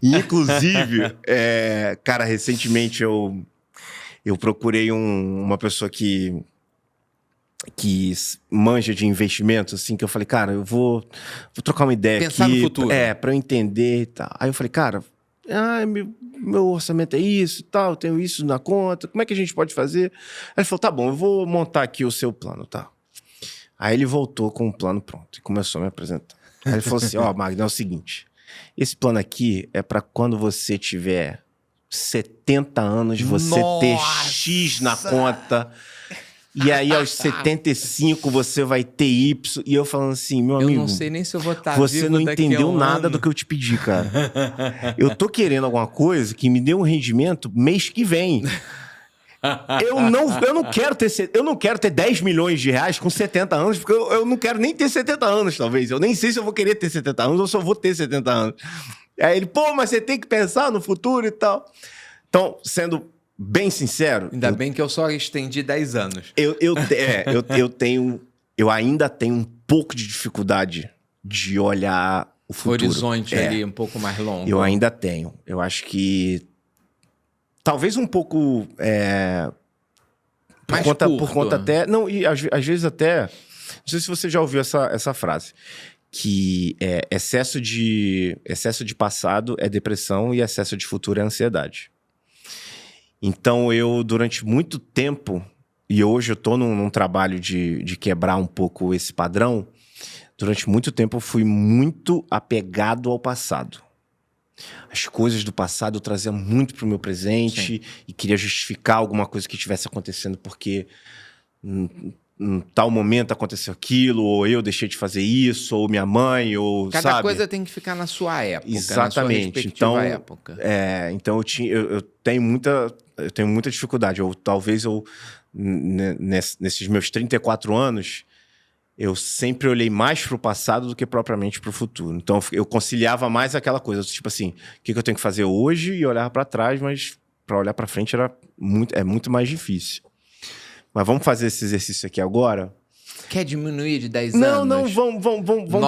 E, inclusive, cara, recentemente eu procurei uma pessoa que manja de investimentos, assim, que eu falei, cara, eu vou trocar uma ideia Pensar aqui. No futuro. Pra eu entender e tal. Aí eu falei, cara, meu orçamento é isso e tal, eu tenho isso na conta, como é que a gente pode fazer? Aí ele falou, tá bom, eu vou montar aqui o seu plano, tá? Aí ele voltou com o plano pronto e começou a me apresentar. Aí ele falou assim, Magno, é o seguinte, esse plano aqui é pra quando você tiver 70 anos, você ter X na conta... E aí, aos 75, você vai ter Y. E eu falando assim, meu amigo... Eu não sei nem se eu vou estar Você não entendeu nada do que eu te pedi, cara. Eu tô querendo alguma coisa que me dê um rendimento mês que vem. Eu não quero ter 10 milhões de reais com 70 anos, porque eu não quero nem ter 70 anos, talvez. Eu nem sei se eu vou querer ter 70 anos ou se eu vou ter 70 anos. Aí ele, mas você tem que pensar no futuro e tal. Então, sendo... bem sincero... Ainda bem que eu só estendi 10 anos. Eu ainda tenho um pouco de dificuldade de olhar o futuro. O horizonte ali um pouco mais longo. Eu ainda tenho. Eu acho que... talvez um pouco... por conta até... Não, e às vezes até... Não sei se você já ouviu essa frase. Que excesso de passado é depressão e excesso de futuro é ansiedade. Então, eu, durante muito tempo, e hoje eu estou num trabalho de quebrar um pouco esse padrão, durante muito tempo eu fui muito apegado ao passado. As coisas do passado eu trazia muito para o meu presente. Sim. E queria justificar alguma coisa que estivesse acontecendo porque em tal momento aconteceu aquilo, ou eu deixei de fazer isso, ou minha mãe, ou Cada coisa tem que ficar na sua época. Exatamente. Na sua respectiva época. Então eu tenho muita dificuldade. Talvez nesses meus 34 anos, eu sempre olhei mais para o passado do que propriamente para o futuro. Então eu conciliava mais aquela coisa, tipo assim, o que eu tenho que fazer hoje e olhar para trás, mas para olhar para frente é muito mais difícil. Mas vamos fazer esse exercício aqui agora. Quer diminuir de 10 anos? Não, vamos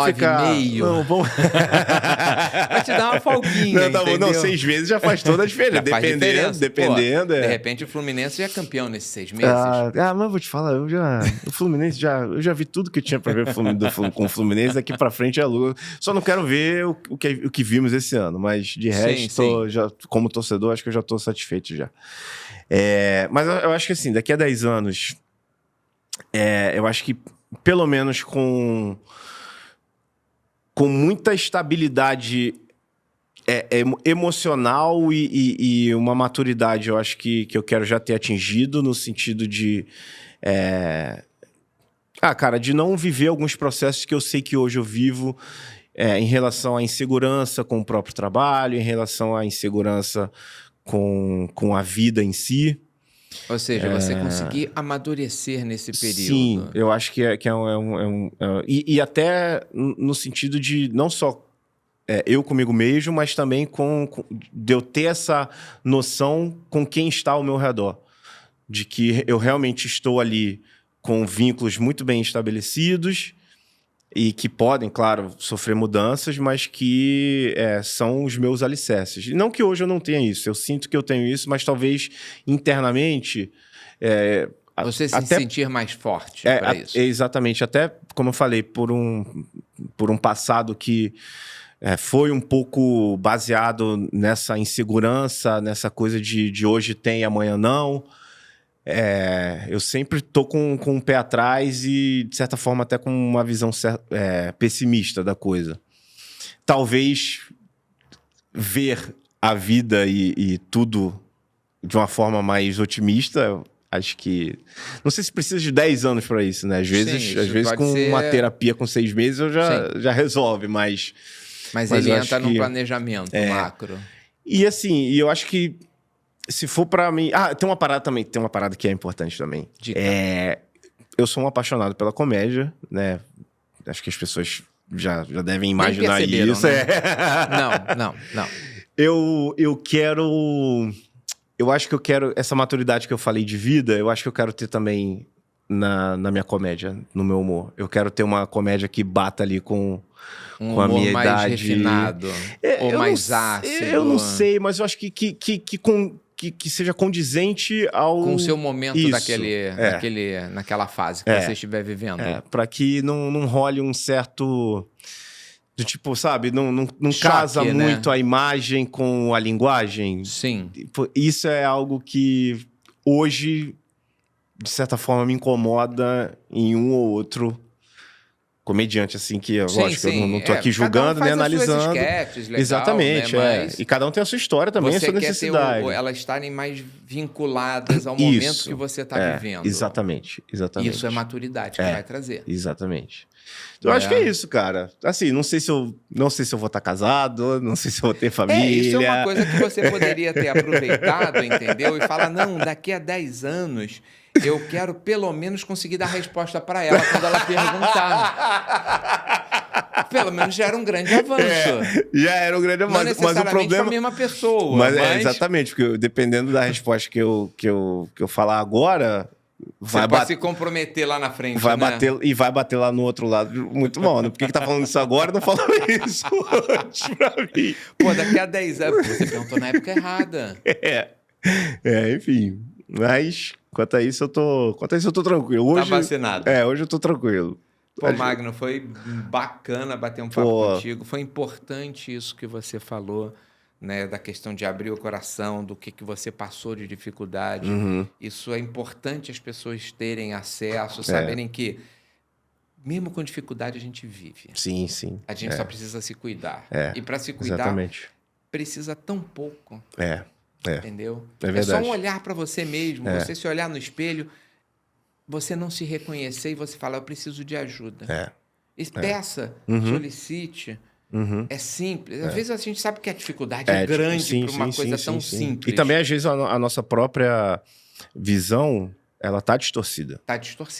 ficar... 9,5? Não, vamos... Vai te dar uma folguinha, não, 6 meses já faz toda a diferença. Dependendo. Pô, de repente o Fluminense já é campeão nesses 6 meses. Mas eu vou te falar, o Fluminense eu já vi tudo que tinha pra ver com o Fluminense, daqui pra frente é lua. Só não quero ver o que vimos esse ano, mas de resto, já, como torcedor, acho que eu já tô satisfeito já. Mas eu acho que assim, daqui a 10 anos, eu acho que pelo menos com muita estabilidade emocional e uma maturidade, eu acho que eu quero já ter atingido, no sentido de... cara, de não viver alguns processos que eu sei que hoje eu vivo em relação à insegurança com o próprio trabalho, em relação à insegurança com a vida em si. Ou seja, você conseguir amadurecer nesse período. Sim, eu acho que e até no sentido de não só eu comigo mesmo, mas também de eu ter essa noção com quem está ao meu redor. De que eu realmente estou ali com vínculos muito bem estabelecidos e que podem, claro, sofrer mudanças, mas que são os meus alicerces. Não que hoje eu não tenha isso, eu sinto que eu tenho isso, mas talvez internamente... Você se sentir mais forte para isso. Exatamente, até, como eu falei, por um passado que foi um pouco baseado nessa insegurança, nessa coisa de hoje tem, amanhã não... eu sempre tô com o pé atrás e, de certa forma, até com uma visão pessimista da coisa. Talvez ver a vida e tudo de uma forma mais otimista, acho que... Não sei se precisa de 10 anos para isso, né? Às vezes com uma terapia com 6 meses eu já resolve, mas ele entra num planejamento macro. E assim, eu acho que se for pra mim... tem uma parada que é importante também. Eu sou um apaixonado pela comédia, né? Acho que as pessoas já devem imaginar isso. Né? Não. Eu quero... Eu acho que eu quero... Essa maturidade que eu falei de vida, eu acho que eu quero ter também na minha comédia, no meu humor. Eu quero ter uma comédia que bata ali com a minha mais idade. Refinado, ou mais ácido. Eu não sei, mas eu acho que seja condizente com o seu momento naquela fase que você estiver vivendo. Para que não role um certo... Do tipo, sabe? Não choque, casa muito a imagem com a linguagem. Sim. Isso é algo que hoje, de certa forma, me incomoda em um ou outro comediante, assim, que lógico, eu não tô aqui julgando, nem analisando. Sketches, legal, exatamente, né? Mas e cada um tem a sua história também, a sua necessidade. Quer ter elas estarem mais vinculadas ao momento que você está vivendo. Exatamente. Isso é maturidade que vai trazer. Exatamente. Eu acho que é isso, cara. Assim, não sei se eu vou estar casado, não sei se eu vou ter família. Isso é uma coisa que você poderia ter aproveitado, entendeu? E falar, não, daqui a 10 anos... Eu quero, pelo menos, conseguir dar resposta para ela quando ela perguntar. Pelo menos já era um grande avanço. Já era um grande avanço. Não necessariamente mas o problema... a mesma pessoa. Mas... exatamente, porque dependendo da resposta que eu falar agora... Você pode se comprometer lá na frente, vai bater lá no outro lado. Muito bom, né? Por que tá falando isso agora e não falou isso antes pra mim? Pô, daqui a 10 anos... Você perguntou na época errada. Enfim. Mas... Quanto a isso, eu tô tranquilo. Hoje, tá vacinado. Hoje eu tô tranquilo. Pô, Magno, foi bacana bater um papo contigo. Foi importante isso que você falou, né? Da questão de abrir o coração, do que você passou de dificuldade. Uhum. Isso é importante as pessoas terem acesso, saberem que, mesmo com dificuldade, a gente vive. Sim. A gente só precisa se cuidar. E para se cuidar, exatamente. Precisa tão pouco. Entendeu? É verdade. É só um olhar para você mesmo, você se olhar no espelho, você não se reconhecer e você falar, eu preciso de ajuda. Peça, solicite. É simples. Às vezes a gente sabe que a dificuldade é grande para uma coisa tão simples. E também, às vezes, a nossa própria visão, ela tá distorcida.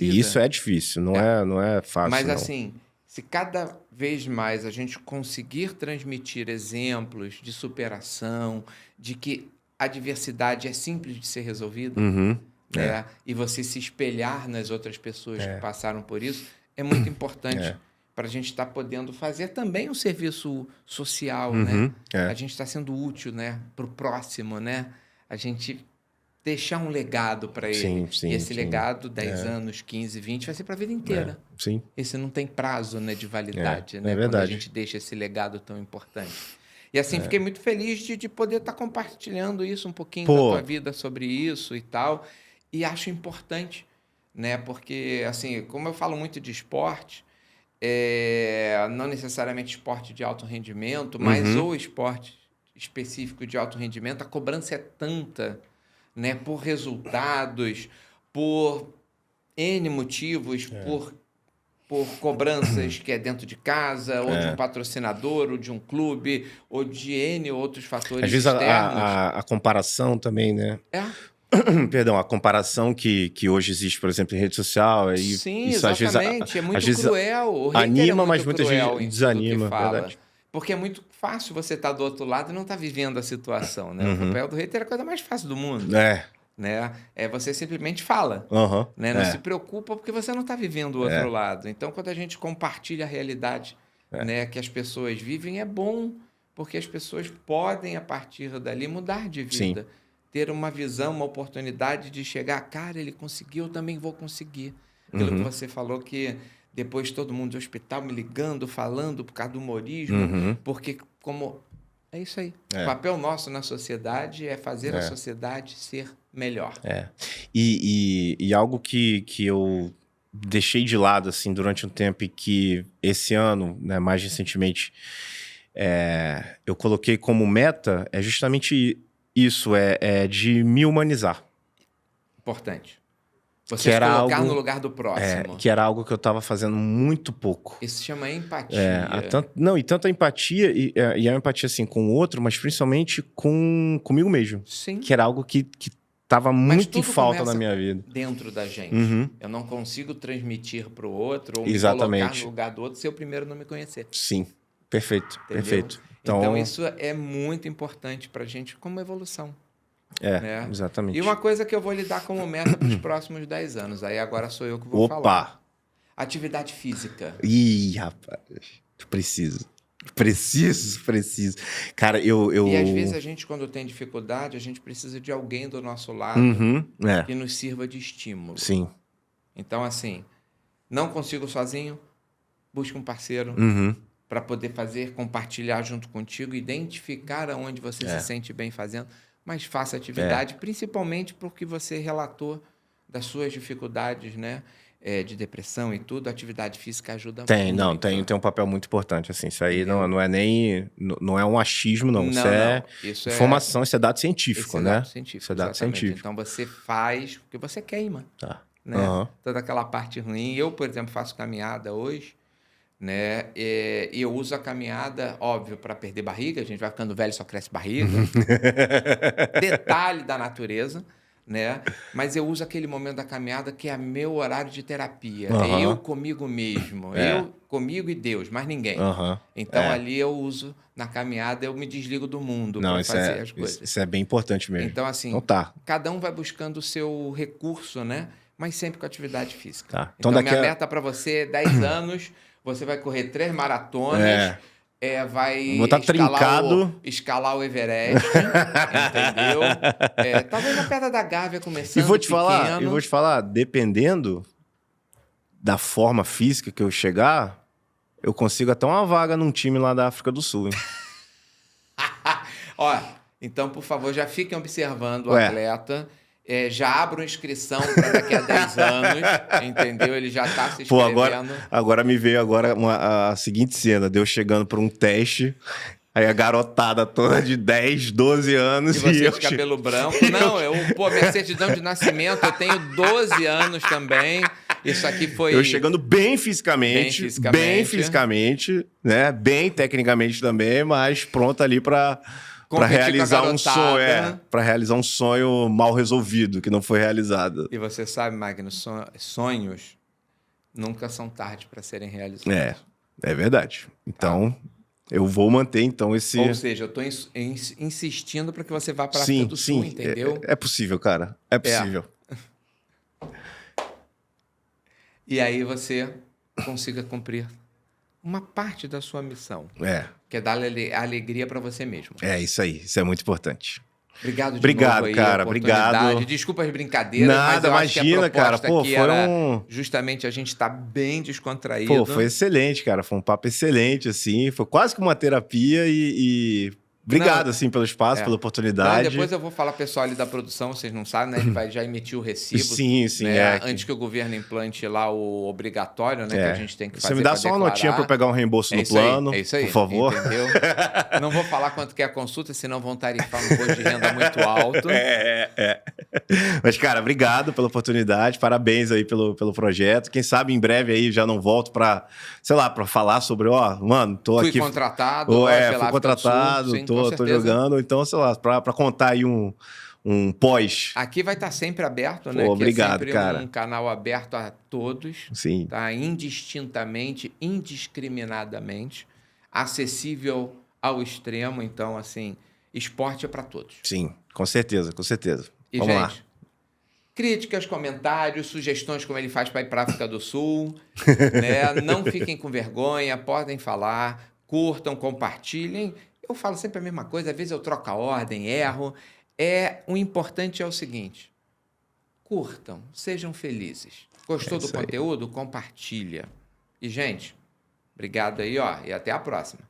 E isso é difícil, não é fácil. Mas não. assim, se cada vez mais a gente conseguir transmitir exemplos de superação, de que a diversidade é simples de ser resolvida, né? E você se espelhar nas outras pessoas que passaram por isso é muito importante para a gente estar podendo fazer também um serviço social, né? A gente está sendo útil, né? Para o próximo, né? A gente deixar um legado para ele. Sim, e esse legado, 10 anos, 15, 20, vai ser para a vida inteira. Sim. Esse não tem prazo, né, de validade, né? É verdade. Quando a gente deixa esse legado tão importante. E assim, fiquei muito feliz de poder estar compartilhando isso, um pouquinho da tua vida sobre isso e tal. E acho importante, né? Porque, assim, como eu falo muito de esporte, não necessariamente esporte de alto rendimento, mas o esporte específico de alto rendimento, a cobrança é tanta, né? Por resultados, por N motivos, por cobranças que é dentro de casa, ou de um patrocinador, ou de um clube, ou de N outros fatores às vezes externos. A comparação também, né? Perdão, a comparação que hoje existe, por exemplo, em rede social. Sim, isso, exatamente. Às vezes, é muito cruel. O hater anima, é muito mas muita cruel gente desanima. Verdade. Porque é muito fácil você estar do outro lado e não estar vivendo a situação, né? O papel do hater é a coisa mais fácil do mundo. Né? Você simplesmente fala. Né? Não se preocupa porque você não está vivendo o outro lado. Então, quando a gente compartilha a realidade né, que as pessoas vivem, é bom, porque as pessoas podem, a partir dali, mudar de vida. Sim. Ter uma visão, uma oportunidade de chegar, cara, ele conseguiu, eu também vou conseguir. Aquilo que você falou que depois todo mundo do hospital me ligando, falando por causa do humorismo, porque como... É isso aí. O papel nosso na sociedade é fazer a sociedade ser melhor. E algo que eu deixei de lado assim, durante um tempo e que esse ano, né, mais recentemente, eu coloquei como meta é justamente isso, de me humanizar. Importante. Você se colocar no lugar do próximo. Que era algo que eu estava fazendo muito pouco. Isso se chama empatia. E tanto a empatia, e a empatia assim, com o outro, mas principalmente comigo mesmo. Sim. Que era algo que estava muito em falta na minha vida. Dentro da gente. Eu não consigo transmitir para o outro ou me colocar no lugar do outro se eu primeiro não me conhecer. Sim, perfeito, entendeu? Perfeito. Então isso é muito importante para a gente como evolução. Né? Exatamente. E uma coisa que eu vou lidar como meta para os próximos 10 anos. Aí agora sou eu que vou falar. Atividade física. Ih, rapaz. Preciso. Cara, E às vezes a gente, quando tem dificuldade, a gente precisa de alguém do nosso lado que nos sirva de estímulo. Sim. Então, assim, não consigo sozinho, busca um parceiro para poder compartilhar junto contigo, identificar aonde você se sente bem fazendo. Mas faça atividade, principalmente porque você relatou das suas dificuldades, né? De depressão e tudo. A atividade física ajuda muito. Tem um papel muito importante, assim. Isso aí não é nem... Não é um achismo, não. Isso é informação, isso é dado científico, né? Isso é dado científico. Então, você faz porque você queima. Tá. Né? Toda aquela parte ruim. Eu, por exemplo, faço caminhada hoje, né? E eu uso a caminhada, óbvio, para perder barriga. A gente vai ficando velho, só cresce barriga. Detalhe da natureza, né? Mas eu uso aquele momento da caminhada que é meu horário de terapia. É eu comigo mesmo. Eu comigo e Deus, mais ninguém. Então, ali eu uso, na caminhada, eu me desligo do mundo para fazer as coisas. Isso é bem importante mesmo. Então, assim, cada um vai buscando o seu recurso, né? Mas sempre com atividade física. Então minha meta para você é 10 anos... Você vai correr 3 maratonas, vai escalar o Everest, entendeu? Talvez na Pedra da Gávea começando e vou te falar, dependendo da forma física que eu chegar, eu consigo até uma vaga num time lá da África do Sul. Hein? Ó, então, por favor, já fiquem observando o atleta. Já abro inscrição para daqui a 10 anos, entendeu? Ele já está se inscrevendo. Agora me veio a seguinte cena, de eu chegando para um teste, aí a garotada toda de 10, 12 anos. E você de cabelo branco. Não, minha certidão de nascimento, eu tenho 12 anos também. Isso aqui foi... Eu chegando bem fisicamente, né? Bem tecnicamente também, mas pronto ali para realizar um sonho, para realizar um sonho mal resolvido, que não foi realizado. E você sabe, Magno, sonhos nunca são tarde para serem realizados. É verdade. Então, eu vou manter então esse... Ou seja, eu estou insistindo para que você vá para a África do Sul, entendeu? É possível, cara. É possível. e aí você consiga cumprir uma parte da sua missão. Que é dar alegria para você mesmo. É isso aí. Isso é muito importante. Obrigado de novo aí, cara. Obrigado. Desculpa as brincadeiras, mas eu acho que a proposta aqui era justamente a gente estar bem descontraído. Pô, foi excelente, cara. Foi um papo excelente, assim. Foi quase que uma terapia e... Obrigado, assim, pelo espaço, pela oportunidade. Então, depois eu vou falar pessoal ali da produção, vocês não sabem, né? Ele vai já emitir o recibo. Sim, né? Antes que o governo implante lá o obrigatório, né? Que a gente tem que fazer. Você me dá só uma notinha para eu pegar um reembolso no plano, é isso aí, por favor. Entendeu? Não vou falar quanto que é a consulta, senão vão tarifar um imposto de renda muito alto. Mas, cara, obrigado pela oportunidade, parabéns aí pelo projeto. Quem sabe em breve aí já não volto para, sei lá, para falar sobre, mano, tô aqui... Fui contratado. Fui contratado, tô jogando, então, sei lá, para contar aí um pós. Aqui vai estar sempre aberto, né? Obrigado, é sempre cara. Um canal aberto a todos. Sim. Tá? Indistintamente, indiscriminadamente, acessível ao extremo. Então, assim, esporte é para todos. Sim, com certeza, com certeza. E, Vamos gente, lá. Críticas, comentários, sugestões como ele faz para ir para a África do Sul. Né? Não fiquem com vergonha, podem falar, curtam, compartilhem. Eu falo sempre a mesma coisa, às vezes eu troco a ordem, erro. O importante é o seguinte, curtam, sejam felizes. Gostou do conteúdo? Compartilha. E, gente, obrigado aí, e até a próxima.